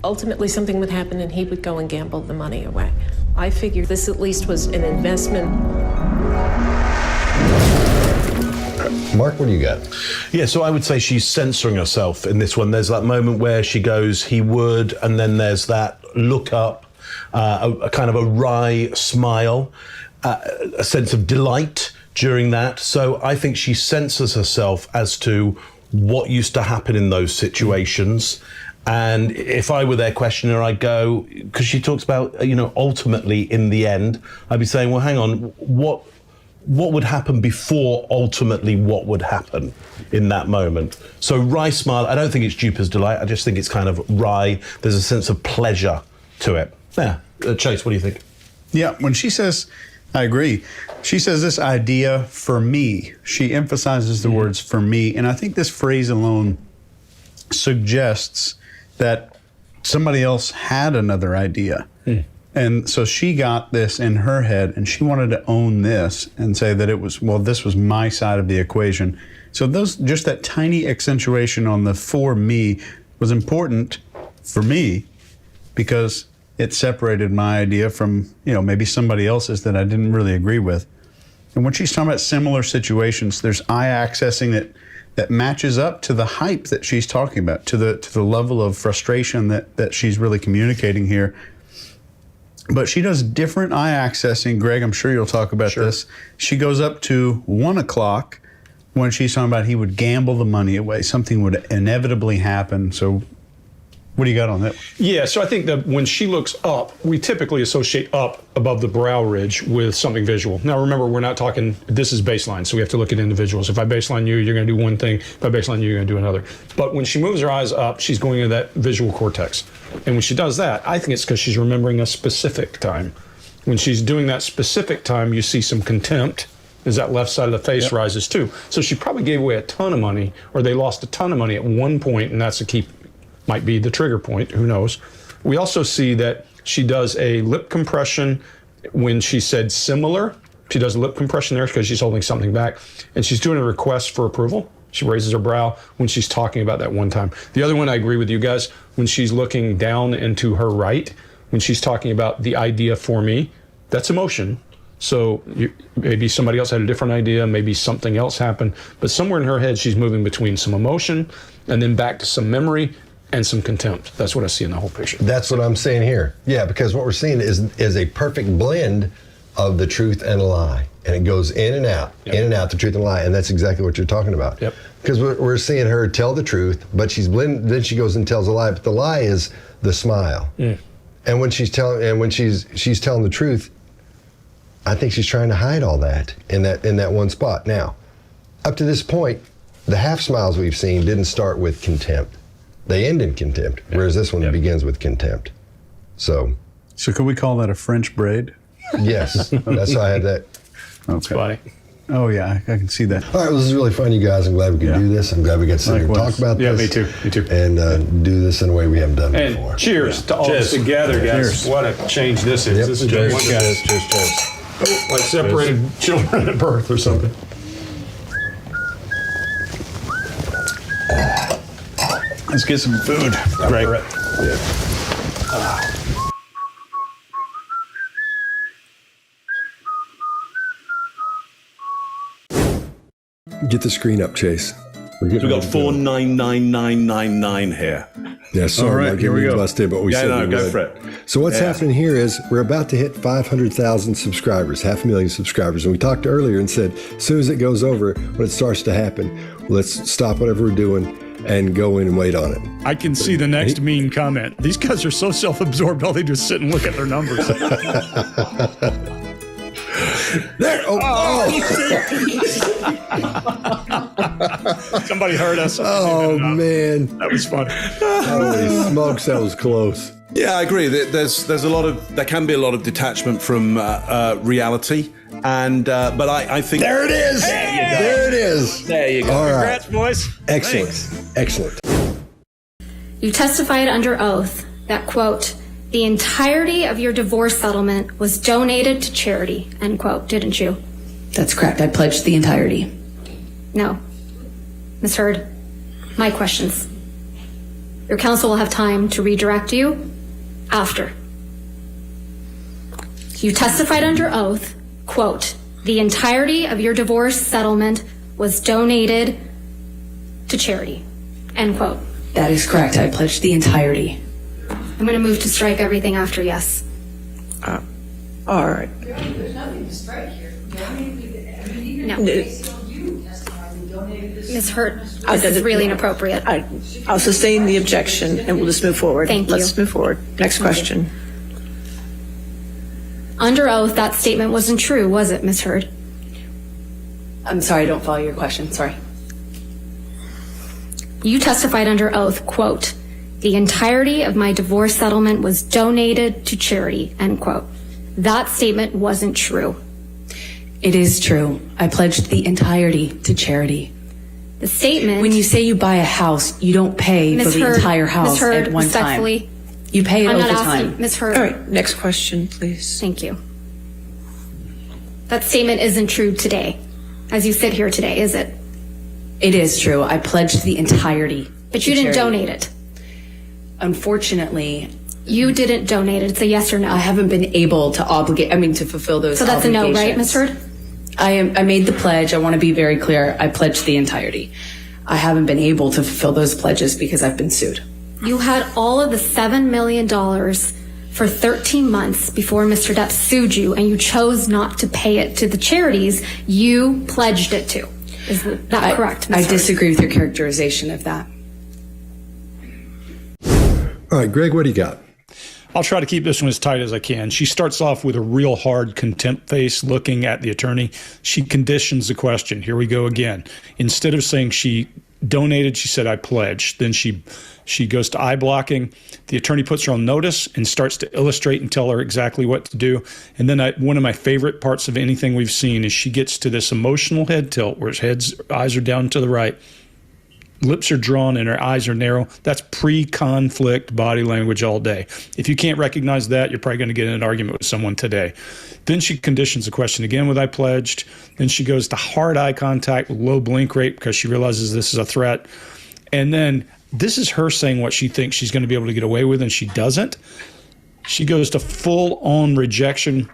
ultimately something would happen and he would go and gamble the money away. I figured this at least was an investment. Mark, what do you got? Yeah, so I would say she's censoring herself in this one. There's that moment where she goes, he would, and then there's that look up, a kind of a wry smile, a sense of delight during that. So I think she censors herself as to what used to happen in those situations. And if I were their questioner, I'd go, because she talks about, ultimately in the end, I'd be saying, well, hang on, what would happen before ultimately what would happen in that moment? So wry smile, I don't think it's dupe as delight. I just think it's kind of wry. There's a sense of pleasure to it. Yeah. Chase, what do you think? Yeah, when she says, I agree. She says this idea for me. She emphasizes the words for me. And I think this phrase alone suggests that somebody else had another idea. And so she got this in her head and she wanted to own this and say that this was my side of the equation. So just that tiny accentuation on the for me was important for me, because it separated my idea from, maybe somebody else's that I didn't really agree with. And when she's talking about similar situations, there's eye accessing that matches up to the hype that she's talking about, to the level of frustration that she's really communicating here. But she does different eye accessing. Greg, I'm sure you'll talk about this. She goes up to 1 o'clock when she's talking about he would gamble the money away. Something would inevitably happen. So what do you got on that? Yeah, so I think that when she looks up, we typically associate up above the brow ridge with something visual. Now, remember, we're not talking, this is baseline, so we have to look at individuals. If I baseline you, you're going to do one thing. If I baseline you, you're going to do another. But when she moves her eyes up, she's going into that visual cortex. And when she does that, I think it's because she's remembering a specific time. When she's doing that specific time, you see some contempt, as that left side of the face rises too. So she probably gave away a ton of money, or they lost a ton of money at one point, and that's a key, might be the trigger point, who knows. We also see that she does a lip compression when she said similar. She does a lip compression there because she's holding something back, and she's doing a request for approval. She raises her brow when she's talking about that one time. The other one, I agree with you guys, when she's looking down into her right, when she's talking about the idea for me, that's emotion. So maybe somebody else had a different idea, maybe something else happened, but somewhere in her head, she's moving between some emotion and then back to some memory and some contempt. That's what I see in the whole picture. That's what I'm saying here. Yeah, because what we're seeing is a perfect blend of the truth and a lie. And it goes in and out, in and out, the truth and lie. And that's exactly what you're talking about. Yep. Because we're seeing her tell the truth, but she's blended, then she goes and tells a lie. But the lie is the smile. And when she's telling the truth, I think she's trying to hide all that in that one spot. Now, up to this point, the half smiles we've seen didn't start with contempt. They end in contempt, whereas this one begins with contempt. So could we call that a French braid? Yes, that's how I had that. Okay. Funny. Oh yeah, I can see that. All right, well, this is really fun, you guys. I'm glad we could do this. I'm glad we got to sit here and talk about this. Yeah, me too. Me too. And do this in a way we haven't done and before. Cheers to all this together, guys. Cheers. What a change this is. This is cheers. one guy. Cheers. Like separated children at birth or something. Let's get some food. Great. Get the screen up, Chase. We got 499999 here. Yeah, sorry, All right, here we go. Busted, but we said we go would. for it. So what's happening here is we're about to hit 500,000 subscribers, 500,000 subscribers. And we talked earlier and said, as soon as it goes over, when it starts to happen, let's stop whatever we're doing and go in and wait on it. I can see the next mean comment. These guys are so self-absorbed, all they do is sit and look at their numbers. There! Somebody heard us. Oh, man. That was fun. Holy smokes, that was close. Yeah, I agree. There can be a lot of detachment from reality, and but I think there it is. There it is. There you go. All right. Congrats, boys. Excellent. Thanks. Excellent. You testified under oath that, quote, the entirety of your divorce settlement was donated to charity, end quote, didn't you? That's correct. I pledged the entirety. No. Ms. Heard, my questions. Your counsel will have time to redirect you after. You testified under oath, quote, the entirety of your divorce settlement was donated to charity, end quote. That is correct. I pledged the entirety. I'm going to move to strike everything after yes. All right. There's nothing to strike here. No. Ms. Hurt, this is really inappropriate. I'll sustain the objection and we'll just move forward. Thank you. Let's move forward. Next question. Under oath, that statement wasn't true, was it, Ms. Heard? I'm sorry, I don't follow your question. Sorry. You testified under oath, quote, the entirety of my divorce settlement was donated to charity, end quote. That statement wasn't true. It is true. I pledged the entirety to charity. The statement... When you say you buy a house, you don't pay for the entire house at one time. You pay it over time. Ms. Heard. All right, next question, please. Thank you. That statement isn't true today, as you sit here today, is it? It is true. I pledged the entirety. But you didn't donate it. Unfortunately, You didn't donate it. It's a yes or no. I haven't been able to to fulfill those. So that's a no, right, Ms. Heard? I made the pledge. I want to be very clear. I pledged the entirety. I haven't been able to fulfill those pledges because I've been sued. You had all of the $7 million for 13 months before Mr. Depp sued you, and you chose not to pay it to the charities you pledged it to. Is that correct, Ms. I Heard? disagree with your characterization of that. All right, Greg, what do you got? I'll try to keep this one as tight as I can. She starts off with a real hard contempt face looking at the attorney. She conditions the question. Here we go again. Instead of saying she donated, she said, I pledged. Then she goes to eye blocking. The attorney puts her on notice and starts to illustrate and tell her exactly what to do. And then one of my favorite parts of anything we've seen is she gets to this emotional head tilt where her eyes are down to the right. Lips are drawn and her eyes are narrow. That's pre-conflict body language all day. If you can't recognize that, you're probably going to get in an argument with someone today. Then she conditions the question again with I pledged. Then she goes to hard eye contact with low blink rate because she realizes this is a threat. And then this is her saying what she thinks she's going to be able to get away with, and she doesn't. She goes to full-on rejection.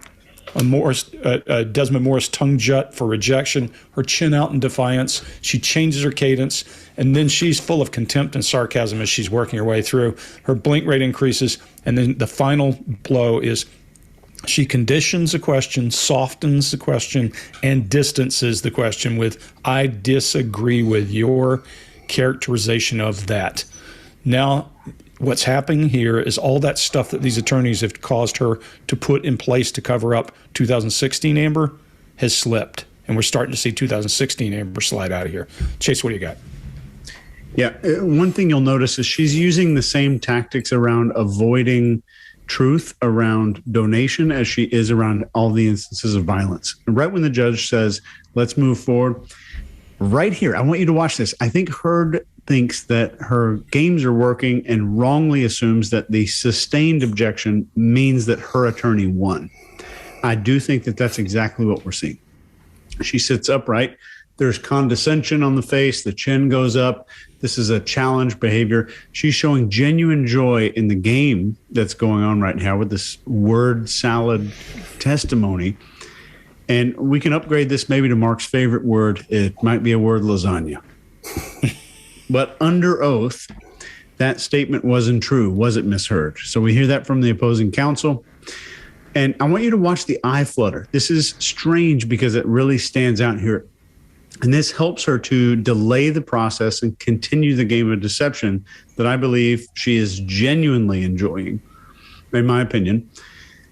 Desmond Morris tongue jut for rejection, her chin out in defiance. She changes her cadence, and then she's full of contempt and sarcasm as she's working her way through. Her blink rate increases, and then the final blow is she conditions the question, softens the question, and distances the question with, I disagree with your characterization of that. Now, what's happening here is all that stuff that these attorneys have caused her to put in place to cover up 2016 Amber has slipped. And we're starting to see 2016 Amber slide out of here. Chase, what do you got? Yeah, one thing you'll notice is she's using the same tactics around avoiding truth around donation as she is around all the instances of violence. And right when the judge says, let's move forward, right here, I want you to watch this. I think Heard thinks that her games are working and wrongly assumes that the sustained objection means that her attorney won. I do think that that's exactly what we're seeing. She sits upright. There's condescension on the face. The chin goes up. This is a challenge behavior. She's showing genuine joy in the game that's going on right now with this word salad testimony. And we can upgrade this maybe to Mark's favorite word. It might be a word, lasagna. But under oath, that statement wasn't true, was it, Miss Heard? So we hear that from the opposing counsel. And I want you to watch the eye flutter. This is strange because it really stands out here. And this helps her to delay the process and continue the game of deception that I believe she is genuinely enjoying, in my opinion.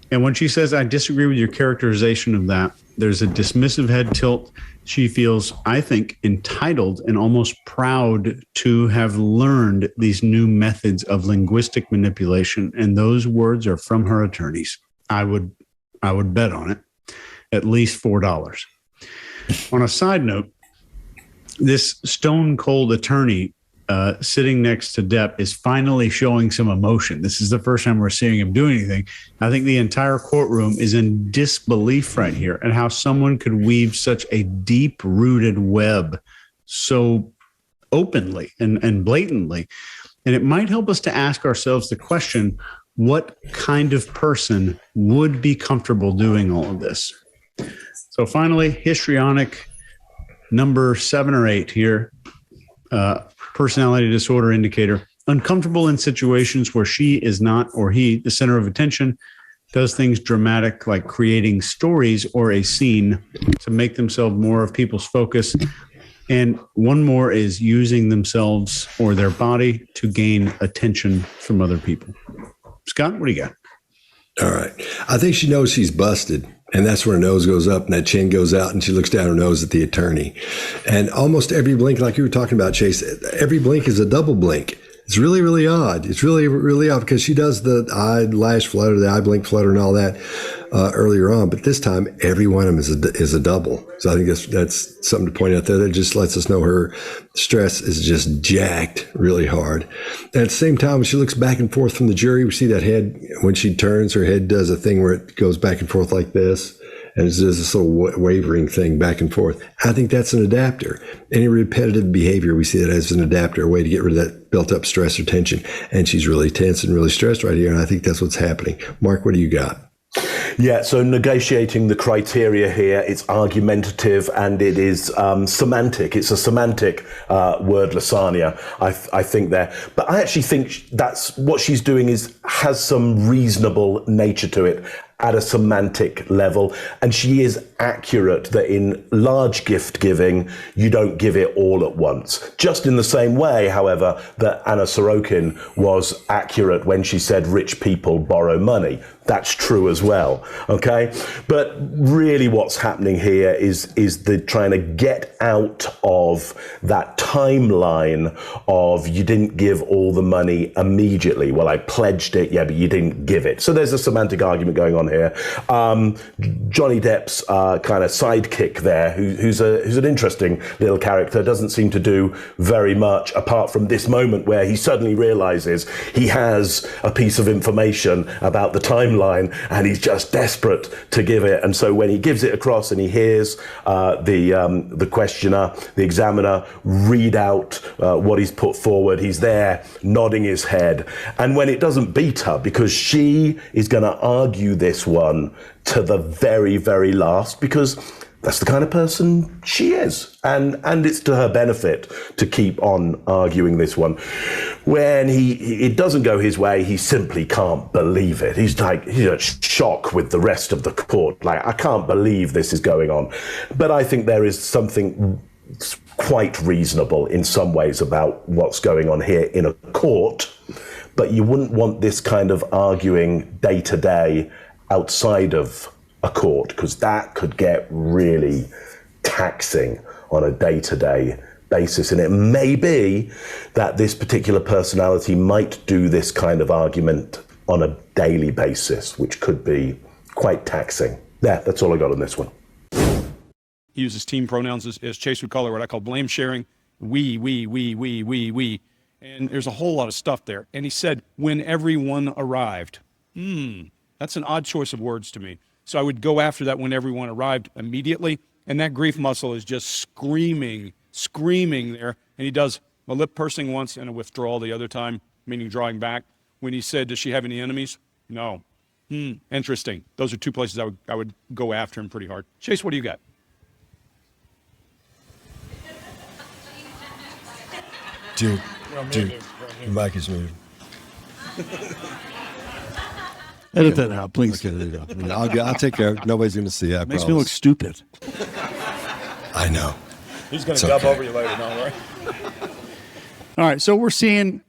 And when she says, I disagree with your characterization of that, there's a dismissive head tilt. She feels, I think, entitled and almost proud to have learned these new methods of linguistic manipulation. And those words are from her attorneys. I would bet on it, at least $4. On a side note, this stone cold attorney sitting next to Depp is finally showing some emotion. This is the first time we're seeing him do anything. I think the entire courtroom is in disbelief right here at how someone could weave such a deep-rooted web so openly and blatantly. And it might help us to ask ourselves the question, what kind of person would be comfortable doing all of this? So finally, histrionic number 7 or 8 here. Personality disorder indicator, uncomfortable in situations where she is not, or he, the center of attention, does things dramatic like creating stories or a scene to make themselves more of people's focus. And one more is using themselves or their body to gain attention from other people. Scott, what do you got? All right. I think she knows she's busted. And that's where her nose goes up and that chin goes out and she looks down her nose at the attorney. And almost every blink, like you were talking about, Chase, every blink is a double blink. It's really, really odd. It's really, really odd because she does the eyelash flutter, the eye blink flutter and all that earlier on. But this time, every one of them is a double. So I think that's something to point out there. That just lets us know her stress is just jacked really hard. And at the same time, when she looks back and forth from the jury, we see that head, when she turns, her head does a thing where it goes back and forth like this. and there's this little wavering thing back and forth. I think that's an adapter. Any repetitive behavior, we see that as an adapter, a way to get rid of that built up stress or tension. And she's really tense and really stressed right here, and I think that's what's happening. Mark, what do you got? Yeah, so negotiating the criteria here, it's argumentative and it is semantic. It's a semantic word, lasagna, I think there. But I actually think that's what she's doing has some reasonable nature to it at a semantic level. And she is accurate that in large gift giving, you don't give it all at once. Just in the same way, however, that Anna Sorokin was accurate when she said rich people borrow money. That's true as well, okay? But really what's happening here is the trying to get out of that timeline of you didn't give all the money immediately. Well, I pledged it, yeah, but you didn't give it. So there's a semantic argument going on here. Johnny Depp's kind of sidekick there, who's an interesting little character, doesn't seem to do very much apart from this moment where he suddenly realizes he has a piece of information about the timeline and he's just desperate to give it. And so when he gives it across and he hears the questioner, the examiner, read out what he's put forward, he's there nodding his head. And when it doesn't beat her, because she is going to argue this one to the very, very last, because that's the kind of person she is. And it's to her benefit to keep on arguing this one. When it doesn't go his way, he simply can't believe it. He's in shock with the rest of the court. Like, I can't believe this is going on. But I think there is something quite reasonable in some ways about what's going on here in a court. But you wouldn't want this kind of arguing day to day outside of a court, because that could get really taxing on a day-to-day basis. And it may be that this particular personality might do this kind of argument on a daily basis, which could be quite taxing. Yeah, that's all I got on this one. He uses team pronouns as Chase would call it, what I call blame sharing. We. And there's a whole lot of stuff there. And he said, when everyone arrived. That's an odd choice of words to me. So I would go after that when everyone arrived immediately. And that grief muscle is just screaming there. And he does a lip pursing once and a withdrawal the other time, meaning drawing back. When he said, does she have any enemies? No. Interesting. Those are two places I would go after him pretty hard. Chase, what do you got? Dude, your mic is muted. Edit that out, please. Okay, there you go. I'll take care of it. Nobody's going to see it. Makes me look stupid. I know. He's going to dub over you later, don't worry. All right, so we're seeing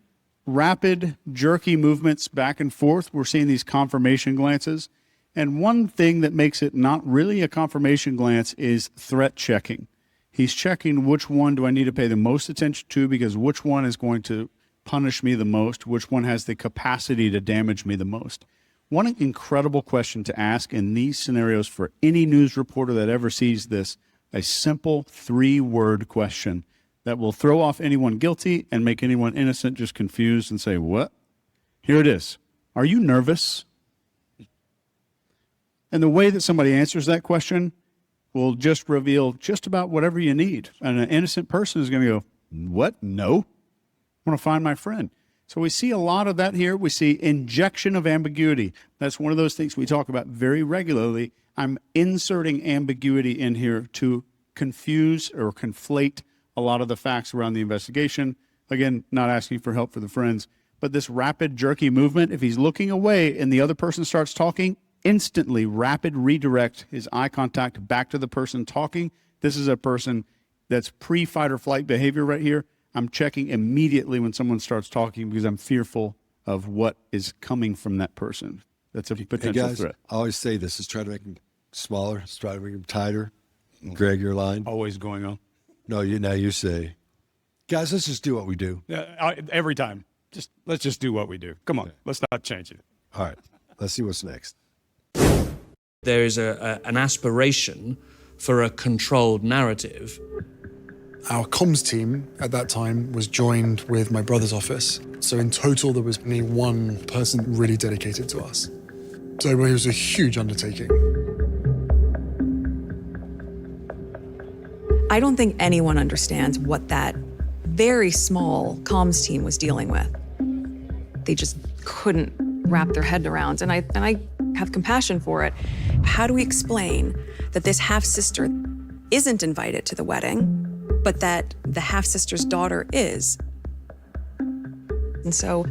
rapid, jerky movements back and forth. We're seeing these confirmation glances. And one thing that makes it not really a confirmation glance is threat checking. He's checking which one do I need to pay the most attention to, because which one is going to punish me the most, which one has the capacity to damage me the most. One incredible question to ask in these scenarios for any news reporter that ever sees this, a simple 3-word question that will throw off anyone guilty and make anyone innocent just confused and say, what? Here it is. Are you nervous? And the way that somebody answers that question will just reveal just about whatever you need. And an innocent person is going to go, what? No. I want to find my friend. So we see a lot of that here. We see injection of ambiguity. That's one of those things we talk about very regularly. I'm inserting ambiguity in here to confuse or conflate a lot of the facts around the investigation. Again, not asking for help for the friends, but this rapid, jerky movement, if he's looking away and the other person starts talking, instantly rapid redirect his eye contact back to the person talking. This is a person that's pre-fight or flight behavior right here. I'm checking immediately when someone starts talking because I'm fearful of what is coming from that person. That's a potential threat. I always say this is try to make them smaller, try to make them tighter. Greg, your line. Always going on. No, you say, guys, let's just do what we do. Every time. Let's just do what we do. Come on, let's not change it. All right, let's see what's next. There is an aspiration for a controlled narrative. Our comms team at that time was joined with my brother's office. So in total, there was only one person really dedicated to us. So it was a huge undertaking. I don't think anyone understands what that very small comms team was dealing with. They just couldn't wrap their head around, and I have compassion for it. How do we explain that this half-sister isn't invited to the wedding, but that the half-sister's daughter is? And so,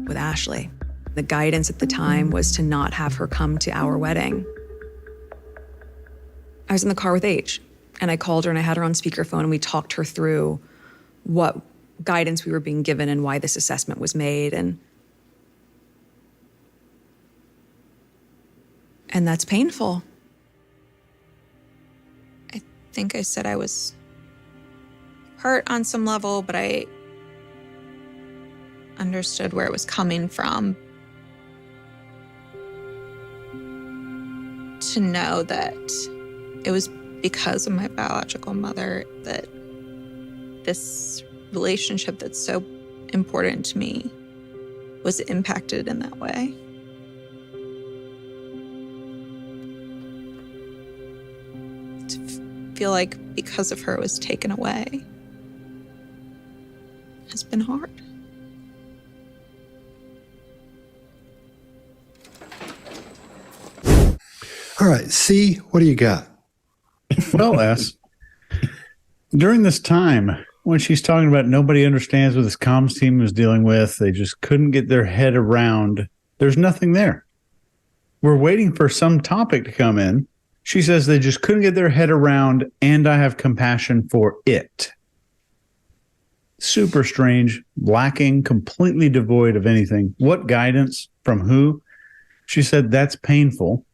with Ashley, the guidance at the time was to not have her come to our wedding. I was in the car with H, and I called her and I had her on speakerphone, and we talked her through what guidance we were being given and why this assessment was made, and that's painful. I think I said I was hurt on some level, but I understood where it was coming from. To know that it was because of my biological mother that this relationship that's so important to me was impacted in that way. To feel like because of her it was taken away has been hard. All right, C, what do you got? Well, S, during this time when she's talking about nobody understands what this comms team was dealing with, they just couldn't get their head around, there's nothing there. We're waiting for some topic to come in. She says they just couldn't get their head around, and I have compassion for it. Super strange, lacking, completely devoid of anything. What guidance from who? She said that's painful.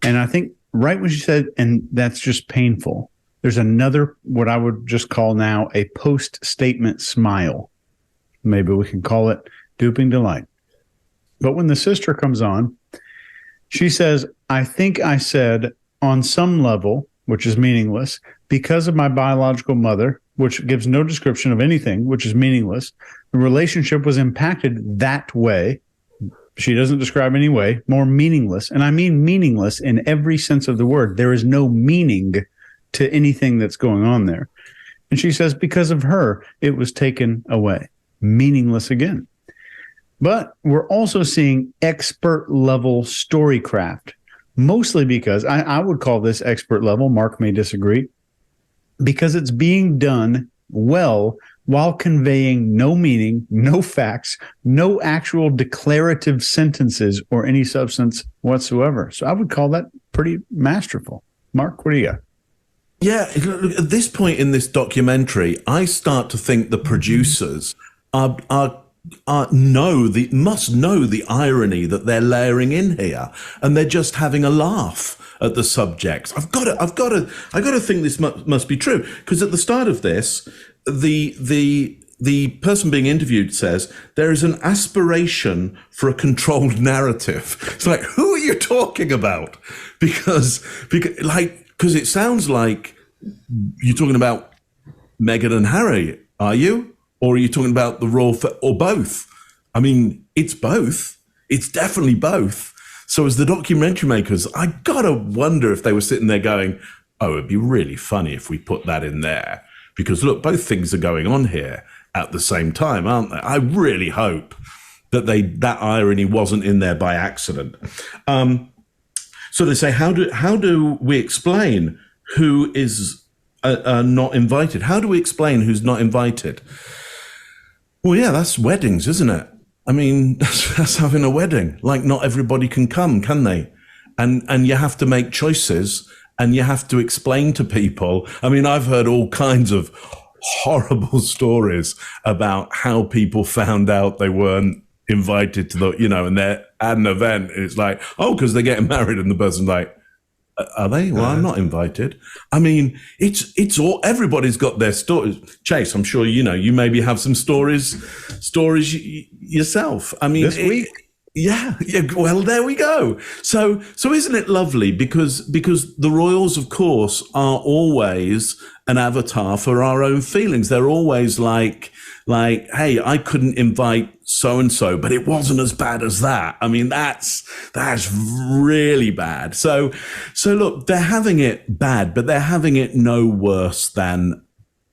And I think right when she said, and that's just painful, there's another, what I would just call now a post-statement smile. Maybe we can call it duping delight. But when the sister comes on, she says, I think I said on some level, which is meaningless, because of my biological mother, which gives no description of anything, which is meaningless, the relationship was impacted that way. She doesn't describe any way, more meaningless. And I mean meaningless in every sense of the word. There is no meaning to anything that's going on there. And she says, because of her, it was taken away. Meaningless again. But we're also seeing expert level storycraft, mostly because I would call this expert level, Mark may disagree, because it's being done well while conveying no meaning, no facts, no actual declarative sentences or any substance whatsoever. So I would call that pretty masterful. Mark, what do you got? Yeah, at this point in this documentary, I start to think the producers must know the irony that they're layering in here, and they're just having a laugh at the subject. I've got to think this must be true, because at the start of this, the person being interviewed says there is an aspiration for a controlled narrative. It's like, who are you talking about? Because it sounds like you're talking about Meghan and Harry, are you? Or are you talking about the royal or both? I mean, it's both. It's definitely both. So as the documentary makers, I gotta wonder if they were sitting there going, oh, it'd be really funny if we put that in there. Because look, both things are going on here at the same time, aren't they? I really hope that that irony wasn't in there by accident. So they say, how do we explain who is not invited? How do we explain who's not invited? Well, yeah, that's weddings, isn't it? I mean, that's having a wedding. Like, not everybody can come, can they? And you have to make choices, and you have to explain to people. I mean, I've heard all kinds of horrible stories about how people found out they weren't invited to and they're at an event. It's like, oh, because they're getting married, and the person's like, are they? Well, I'm not invited. I mean, it's all, everybody's got their stories. Chase, I'm sure you maybe have some stories yourself. I mean, this week. Yeah. Well, there we go. So isn't it lovely? Because the royals, of course, are always an avatar for our own feelings. They're always like Like, hey, I couldn't invite so-and-so, but it wasn't as bad as that. I mean, that's really bad. So look, they're having it bad, but they're having it no worse than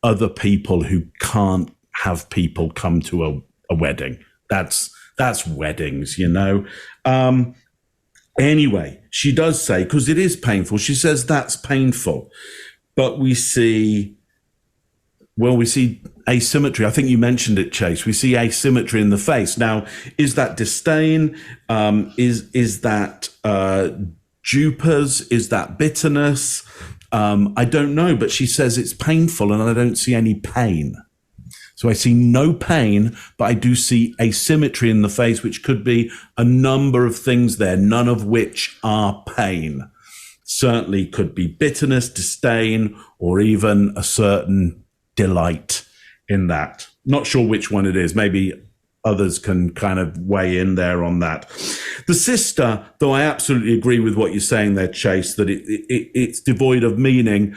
other people who can't have people come to a wedding. That's weddings, you know. Anyway, she does say, because it is painful, she says that's painful. But we see asymmetry. I think you mentioned it, Chase. We see asymmetry in the face. Now, is that disdain? Is that dupers? Is that bitterness? I don't know, but she says it's painful and I don't see any pain. So I see no pain, but I do see asymmetry in the face, which could be a number of things there, none of which are pain. Certainly could be bitterness, disdain, or even a certain delight in that. Not sure which one it is. Maybe others can kind of weigh in there on that. The sister, though I absolutely agree with what you're saying there, Chase, that it's devoid of meaning.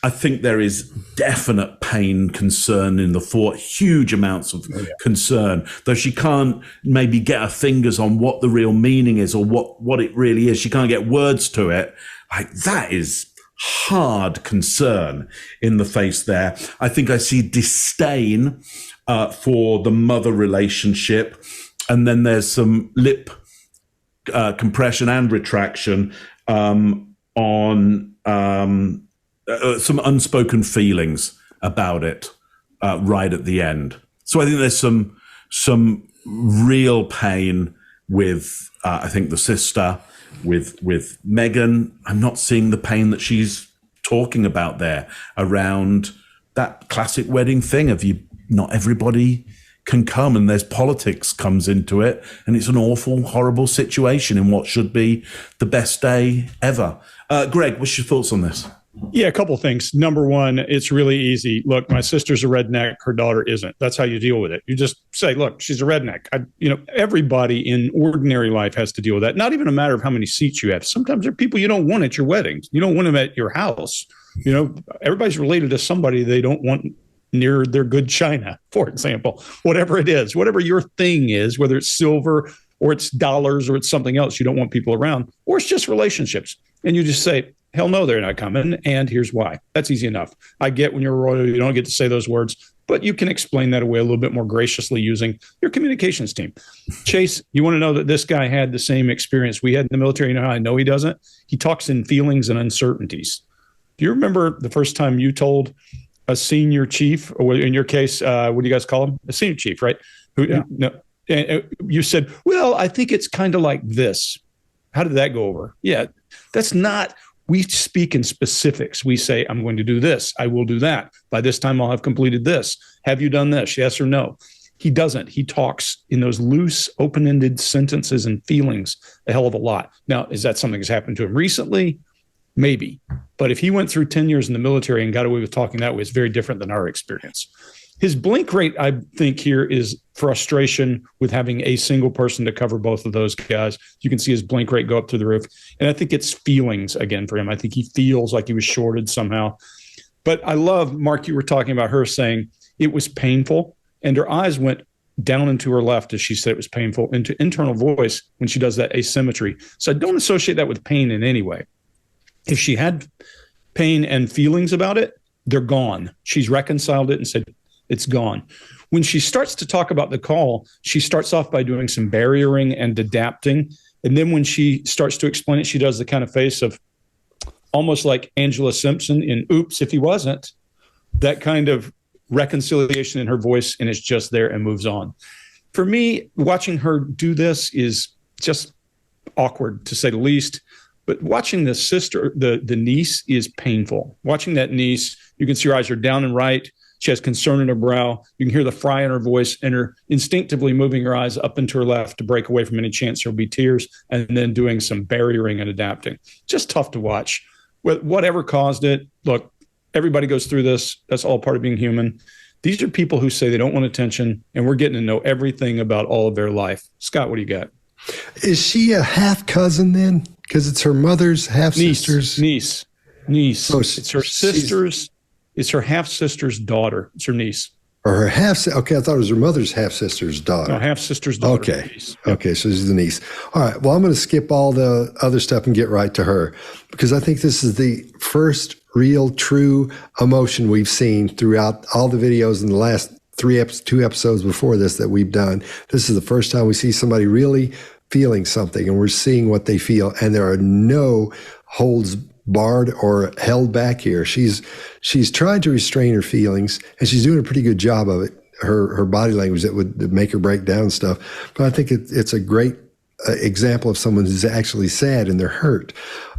I think there is definite pain, concern in the thought, huge amounts of concern, though she can't maybe get her fingers on what the real meaning is or what it really is. She can't get words to it. Like, that is hard concern in the face there. I think I see disdain for the mother relationship. And then there's some lip compression and retraction on some unspoken feelings about it right at the end. So I think there's some real pain with I think the sister, with Megan. I'm not seeing the pain that she's talking about there around that classic wedding thing of not everybody can come, and there's politics comes into it, and it's an awful, horrible situation in what should be the best day ever. Greg, what's your thoughts on this? Yeah, a couple of things. Number one, it's really easy. Look, my sister's a redneck. Her daughter isn't. That's how you deal with it. You just say, look, she's a redneck. Everybody in ordinary life has to deal with that. Not even a matter of how many seats you have. Sometimes there are people you don't want at your weddings. You don't want them at your house. Everybody's related to somebody they don't want near their good china, for example. Whatever it is, whatever your thing is, whether it's silver or it's dollars or it's something else you don't want people around, or it's just relationships. And you just say, hell no, they're not coming. And here's why. That's easy enough. I get when you're a royal, you don't get to say those words, but you can explain that away a little bit more graciously using your communications team. Chase, you want to know that this guy had the same experience we had in the military? You know how I know he doesn't? He talks in feelings and uncertainties. Do you remember the first time you told a senior chief, or in your case, what do you guys call him? A senior chief, right? You said, well, I think it's kind of like this. How did that go over? Yeah, that's not... We speak in specifics. We say, I'm going to do this. I will do that. By this time, I'll have completed this. Have you done this? Yes or no? He doesn't. He talks in those loose, open-ended sentences and feelings a hell of a lot. Now, is that something that's happened to him recently? Maybe. But if he went through 10 years in the military and got away with talking that way, it's very different than our experience. His blink rate, I think, here is frustration with having a single person to cover both of those guys. You can see his blink rate go up through the roof. And I think it's feelings again for him. I think he feels like he was shorted somehow. But I love, Mark, you were talking about her saying it was painful, and her eyes went down and to her left as she said it was painful, into internal voice when she does that asymmetry. So I don't associate that with pain in any way. If she had pain and feelings about it, they're gone. She's reconciled it and said, it's gone. When she starts to talk about the call, she starts off by doing some barriering and adapting. And then when she starts to explain it, she does the kind of face of almost like Angela Simpson in Oops, If He Wasn't, that kind of reconciliation in her voice, and it's just there and moves on. For me, watching her do this is just awkward, to say the least. But watching the sister, the niece, is painful. Watching that niece, you can see her eyes are down and right. She has concern in her brow. You can hear the fry in her voice and her instinctively moving her eyes up and to her left to break away from any chance there'll be tears, and then doing some barriering and adapting. Just tough to watch. Whatever caused it, look, everybody goes through this. That's all part of being human. These are people who say they don't want attention, and we're getting to know everything about all of their life. Scott, what do you got? Is she a half cousin then? Because it's her mother's half sister's niece. So it's her sister's. It's her half-sister's daughter. It's her niece. or her half. Okay, I thought it was her mother's half sister's daughter. No, half sister's daughter. Okay, okay, so she's the niece. All right. Well, I'm going to skip all the other stuff and get right to her because I think this is the first real, true emotion we've seen throughout all the videos in the last two episodes before this that we've done. This is the first time we see somebody really feeling something, and we're seeing what they feel, and there are no holds barred or held back here. She's trying to restrain her feelings, and she's doing a pretty good job of it. Her body language that would make her break down and stuff. But I think it's a great example of someone who's actually sad and they're hurt.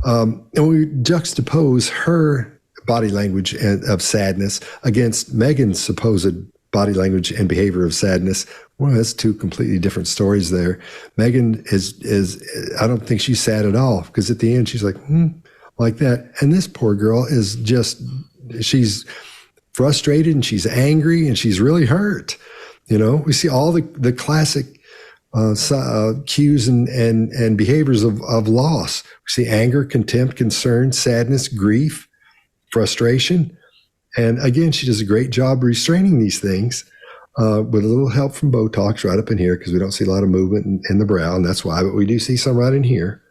And we juxtapose her body language of sadness against Megan's supposed body language and behavior of sadness. Well, that's two completely different stories there. Megan is I don't think she's sad at all, because at the end she's like, like that. And this poor girl is she's frustrated and she's angry and she's really hurt. You know, we see all the classic cues and behaviors of loss. We see anger, contempt, concern, sadness, grief, frustration. And again, she does a great job restraining these things with a little help from Botox right up in here, because we don't see a lot of movement in the brow, and that's why, but we do see some right in here.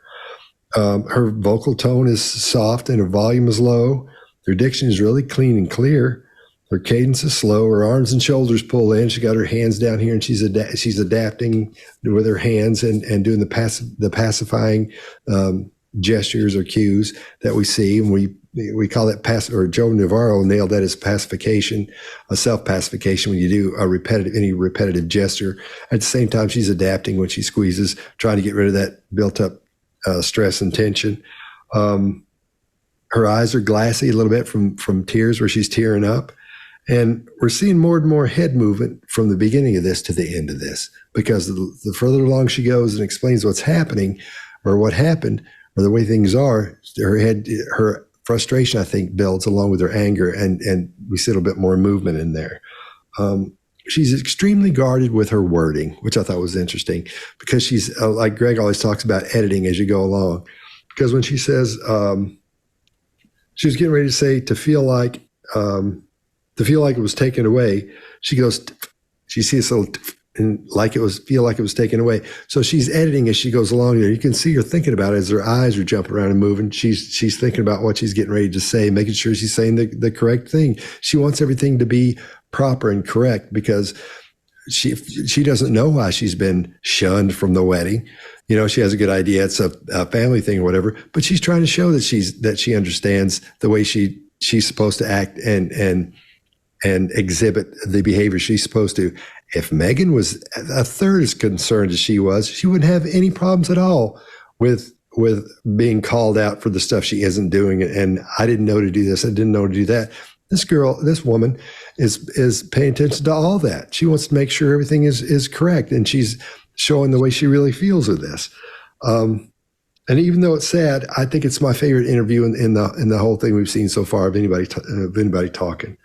Her vocal tone is soft and her volume is low. Her diction is really clean and clear. Her cadence is slow. Her arms and shoulders pull in. She got her hands down here, and she's adapting with her hands and doing the pacifying gestures or cues that we see. And we call that or Joe Navarro nailed that as pacification, a self-pacification, when you do any repetitive gesture. At the same time, she's adapting when she squeezes, trying to get rid of that built-up stress and tension. Her eyes are glassy a little bit from tears, where she's tearing up. And we're seeing more and more head movement from the beginning of this to the end of this, because the further along she goes and explains what's happening or what happened or the way things are, her frustration, I think, builds along with her anger, and we see a little bit more movement in there. She's extremely guarded with her wording, which I thought was interesting, because she's like Greg always talks about editing as you go along. Because when she says, she was getting ready to say, to feel like it was taken away, she goes, she sees a little, and feel like it was taken away. So she's editing as she goes along there. You can see her thinking about it as her eyes are jumping around and moving. She's thinking about what she's getting ready to say, making sure she's saying the correct thing. She wants everything to be proper and correct, because she doesn't know why she's been shunned from the wedding. You know, she has a good idea. It's a family thing or whatever, but she's trying to show that she understands the way she's supposed to act and exhibit the behavior she's supposed to. If Megan was a third as concerned as she was, she wouldn't have any problems at all with being called out for the stuff she isn't doing. And I didn't know to do this. I didn't know to do that. This woman is paying attention to all that. She wants to make sure everything is correct, and she's showing the way she really feels with this. And even though it's sad, I think it's my favorite interview in the whole thing we've seen so far of anybody talking.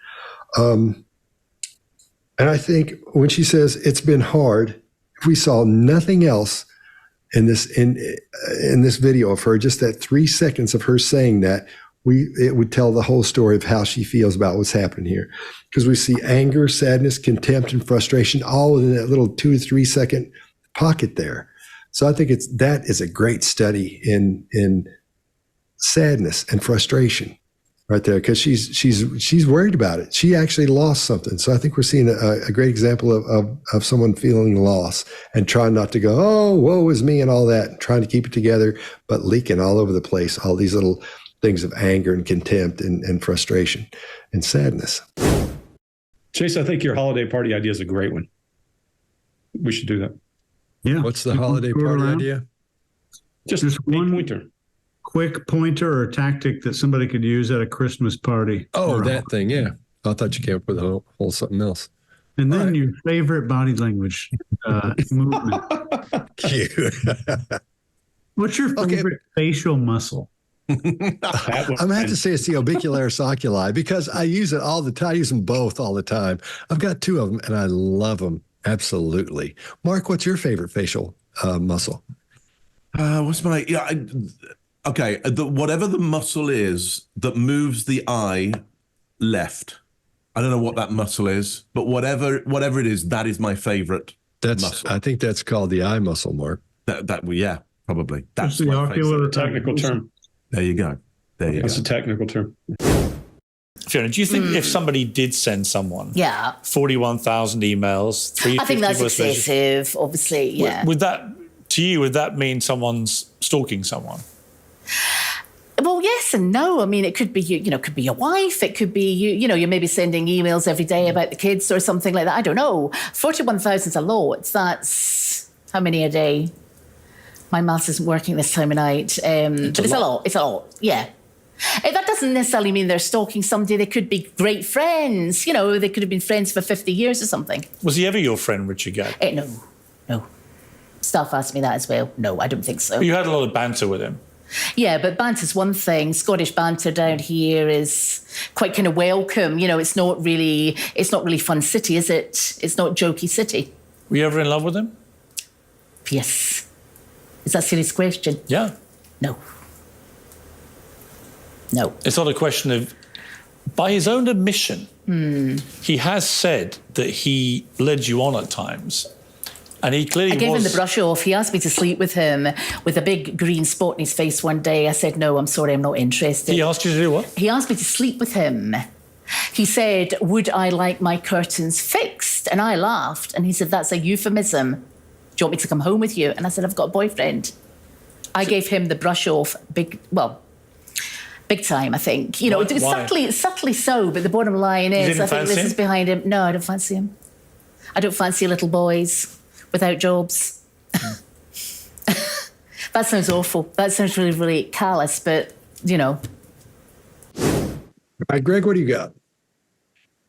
And I think when she says it's been hard, if we saw nothing else in this video of her, just that 3 seconds of her saying that, it would tell the whole story of how she feels about what's happening here. Because we see anger, sadness, contempt, and frustration all in that little 2 to 3 second pocket there. So I think that is a great study in sadness and frustration right there, because she's worried about it. She actually lost something. So I think we're seeing a great example of someone feeling loss and trying not to go, oh, woe is me and all that, and trying to keep it together, but leaking all over the place, all these little things of anger and contempt and frustration and sadness. Chase, I think your holiday party idea is a great one. We should do that. Yeah. What's the holiday party idea? Just one pointer. Quick pointer or tactic that somebody could use at a Christmas party. Oh, that thing, yeah. I thought you came up with a whole something else. And then your favorite body language movement. Cute. What's your favorite facial muscle? I'm going to have to say it's the orbicularis oculi, because I use it all the time. I use them both all the time. I've got 2 of them, and I love them. Absolutely. Mark, what's your favorite facial muscle? What's my... Yeah, whatever the muscle is that moves the eye left, I don't know what that muscle is, but whatever it is, that is my favorite muscle. I think that's called the eye muscle, Mark. Yeah, probably. That's the my ocular favorite. technical term. There you go. That's a technical term. Fiona, do you think if somebody did send someone 41,000 emails, 350 I think that's voice messages, excessive, obviously, yeah. would that mean someone's stalking someone? Well, yes and no. I mean, it could be it could be your wife. It could be you're maybe sending emails every day about the kids or something like that. I don't know. 41,000 is a lot. That's how many a day? My maths isn't working this time of night. But it's a lot. It's a lot. Yeah. That doesn't necessarily mean they're stalking somebody. They could be great friends. They could have been friends for 50 years or something. Was he ever your friend, Richard Gadd? No. Staff asked me that as well. No, I don't think so. But you had a lot of banter with him. Yeah, but banter's one thing. Scottish banter down here is quite kind of welcome. It's not really fun city, is it? It's not jokey city. Were you ever in love with him? Yes. Is that a serious question? Yeah. No. It's not a question of, by his own admission, he has said that he led you on at times. And he clearly I gave him the brush off. He asked me to sleep with him with a big green spot in his face one day. I said, no, I'm sorry, I'm not interested. He asked you to do what? He asked me to sleep with him. He said, would I like my curtains fixed? And I laughed. And he said, that's a euphemism. Do you want me to come home with you? And I said, I've got a boyfriend. I gave him the brush off big time, I think. Subtly so, but the bottom line is, I think this is behind him. No, I don't fancy him. I don't fancy little boys without jobs. That sounds awful. That sounds really, really callous, but, All right, Greg, what do you got?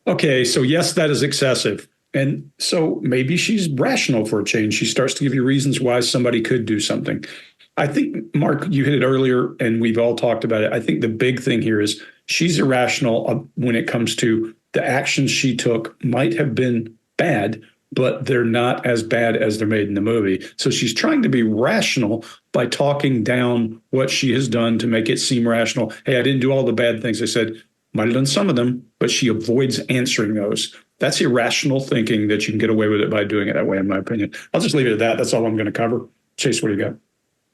Okay, so yes, that is excessive. And so maybe she's rational for a change. She starts to give you reasons why somebody could do something. I think, Mark, you hit it earlier, and we've all talked about it. I think the big thing here is she's irrational when it comes to the actions she took might have been bad, but they're not as bad as they're made in the movie. So she's trying to be rational by talking down what she has done to make it seem rational. Hey, I didn't do all the bad things. I said, might have done some of them, but she avoids answering those. That's irrational thinking that you can get away with it by doing it that way, in my opinion. I'll just leave it at that. That's all I'm going to cover. Chase, what do you got?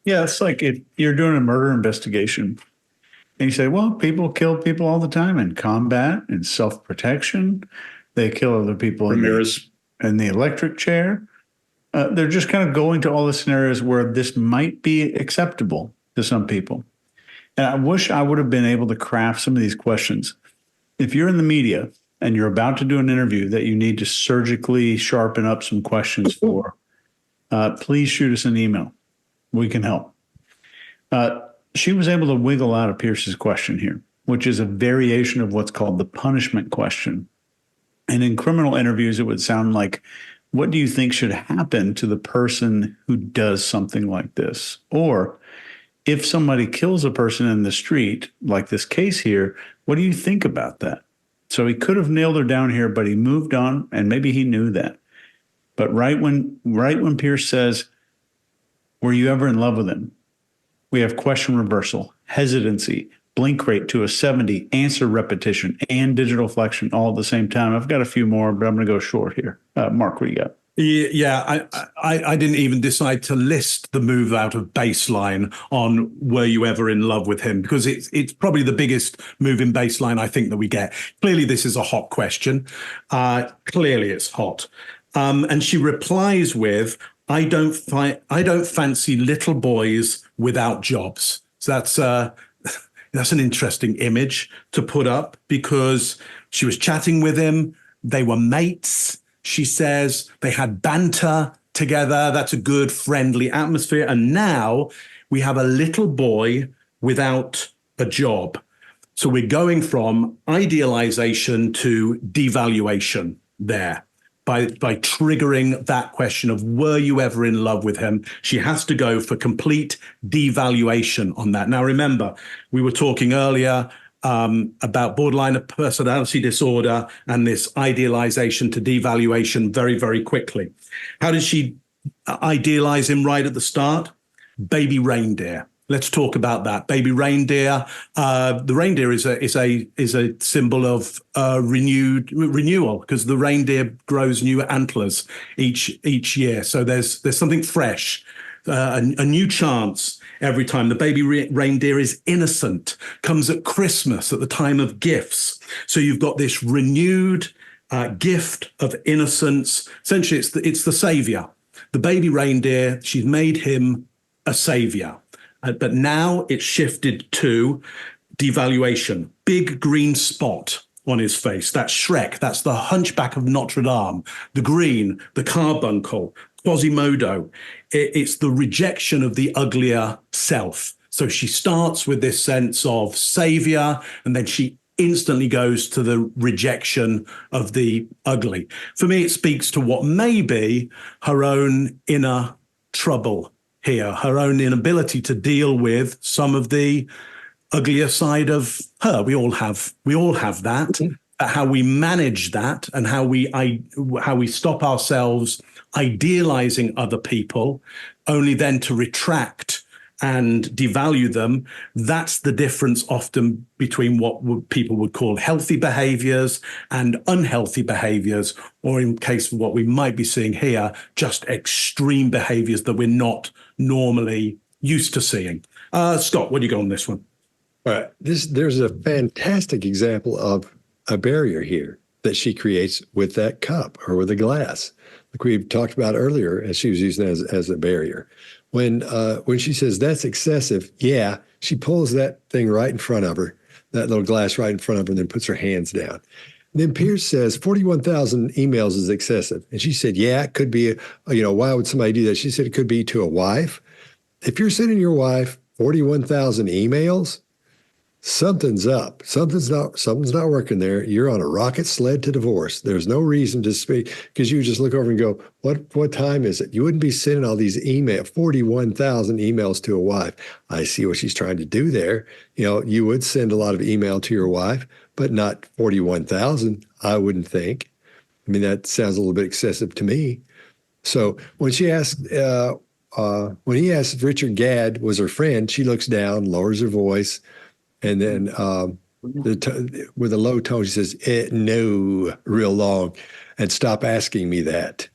Yeah, it's like if you're doing a murder investigation and you say, well, people kill people all the time in combat and self-protection. They kill other people in the electric chair. They're just kind of going to all the scenarios where this might be acceptable to some people. And I wish I would have been able to craft some of these questions. If you're in the media and you're about to do an interview that you need to surgically sharpen up some questions for, please shoot us an email. We can help. She was able to wiggle out of Pierce's question here, which is a variation of what's called the punishment question. And in criminal interviews, it would sound like, what do you think should happen to the person who does something like this? Or if somebody kills a person in the street, like this case here, what do you think about that? So he could have nailed her down here, but he moved on, and maybe he knew that. But right when Pierce says, were you ever in love with him? We have question reversal, hesitancy, blink rate to a 70, answer repetition, and digital flexion all at the same time. I've got a few more, but I'm going to go short here. Mark, what do you got? Yeah, I didn't even decide to list the move out of baseline on were you ever in love with him, because it's probably the biggest move in baseline I think that we get. Clearly, this is a hot question. Clearly, it's hot. And she replies with, I don't fancy little boys without jobs. So that's an interesting image to put up, because she was chatting with him. They were mates. She says they had banter together. That's a good, friendly atmosphere. And now we have a little boy without a job. So we're going from idealization to devaluation there. By triggering that question of were you ever in love with him, she has to go for complete devaluation on that. Now, remember, we were talking earlier about borderline personality disorder and this idealization to devaluation very, very quickly. How did she idealize him right at the start? Baby Reindeer. Let's talk about that. Baby reindeer. The reindeer is a symbol of renewal, because the reindeer grows new antlers each year. So there's something fresh, a new chance every time. The baby reindeer is innocent, comes at Christmas, at the time of gifts. So you've got this renewed gift of innocence. Essentially, it's the savior. The baby reindeer, she's made him a savior. But now it's shifted to devaluation. Big green spot on his face. That's Shrek. That's the Hunchback of Notre Dame. The green, the carbuncle, Quasimodo. It's the rejection of the uglier self. So she starts with this sense of savior, and then she instantly goes to the rejection of the ugly. For me, it speaks to what may be her own inner trouble here, her own inability to deal with some of the uglier side of her. We all have that. How we manage that, and how we stop ourselves idealizing other people, only then to retract and devalue them. That's the difference often between what people would call healthy behaviors and unhealthy behaviors, or in case of what we might be seeing here, just extreme behaviors that we're not normally used to seeing. Scott, what do you got on this one? All right. There's a fantastic example of a barrier here that she creates with that cup or with a glass, like we talked about earlier, as she was using it as a barrier. When she says that's excessive, yeah, she pulls that thing right in front of her, that little glass right in front of her, and then puts her hands down. And then Pierce says 41,000 emails is excessive. And she said, yeah, it could be, why would somebody do that? She said it could be to a wife. If you're sending your wife 41,000 emails, something's up. Something's not working there. You're on a rocket sled to divorce. There's no reason to speak, because you just look over and go, what time is it? You wouldn't be sending all these 41,000 emails to a wife. I see what she's trying to do there. You would send a lot of email to your wife, but not 41,000, I wouldn't think. I mean, that sounds a little bit excessive to me. So when she asked, when he asked if Richard Gadd was her friend, she looks down, lowers her voice, and then with a low tone, she says, no, real long, and stop asking me that.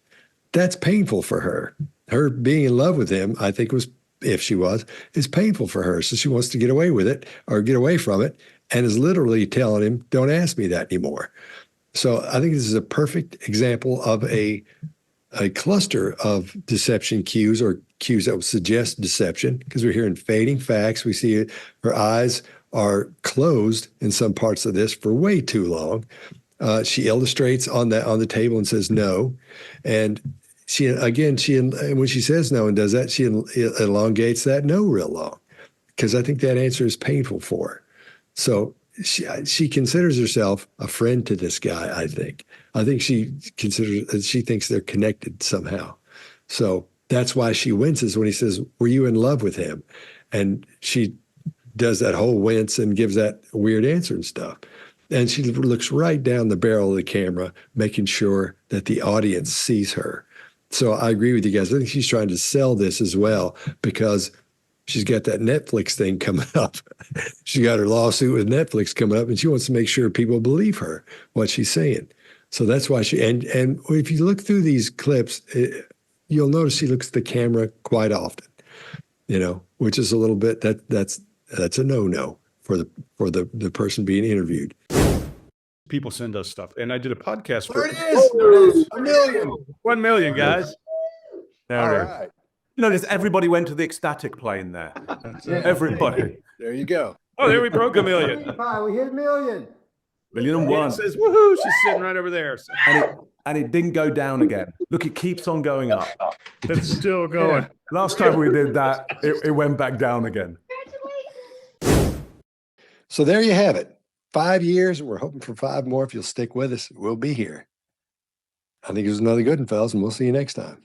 That's painful for her. Her being in love with him, I think is painful for her. So she wants to get away with it, or get away from it, and is literally telling him, don't ask me that anymore. So I think this is a perfect example of a cluster of deception cues, or cues that would suggest deception, because we're hearing fading facts. We see her eyes are closed in some parts of this for way too long. She illustrates on the table and says no, and when she says no and does that, she elongates that no real long, because I think that answer is painful for her. So she considers herself a friend to this guy. I think she thinks they're connected somehow. So that's why she winces when he says, "Were you in love with him?" And she does that whole wince and gives that weird answer and stuff. And she looks right down the barrel of the camera, making sure that the audience sees her. So I agree with you guys. I think she's trying to sell this as well, because she's got that Netflix thing coming up. She got her lawsuit with Netflix coming up, and she wants to make sure people believe her, what she's saying. So that's why and if you look through these clips, you'll notice she looks at the camera quite often, which is a little bit, that's a no-no for the person being interviewed. People send us stuff, and I did a podcast. There it is. 1 million. 1 million, guys. There All it is. right. You notice everybody went to the ecstatic plane there. Everybody. There you go. Oh, there we broke 1 million. We hit 1 million. 1,000,001. It says woohoo! She's sitting right over there. And it didn't go down again. Look, it keeps on going up. It's still going. Last time we did that, it went back down again. So there you have it. 5 years, and we're hoping for 5 more. If you'll stick with us, we'll be here. I think it was another good one, fellas, and we'll see you next time.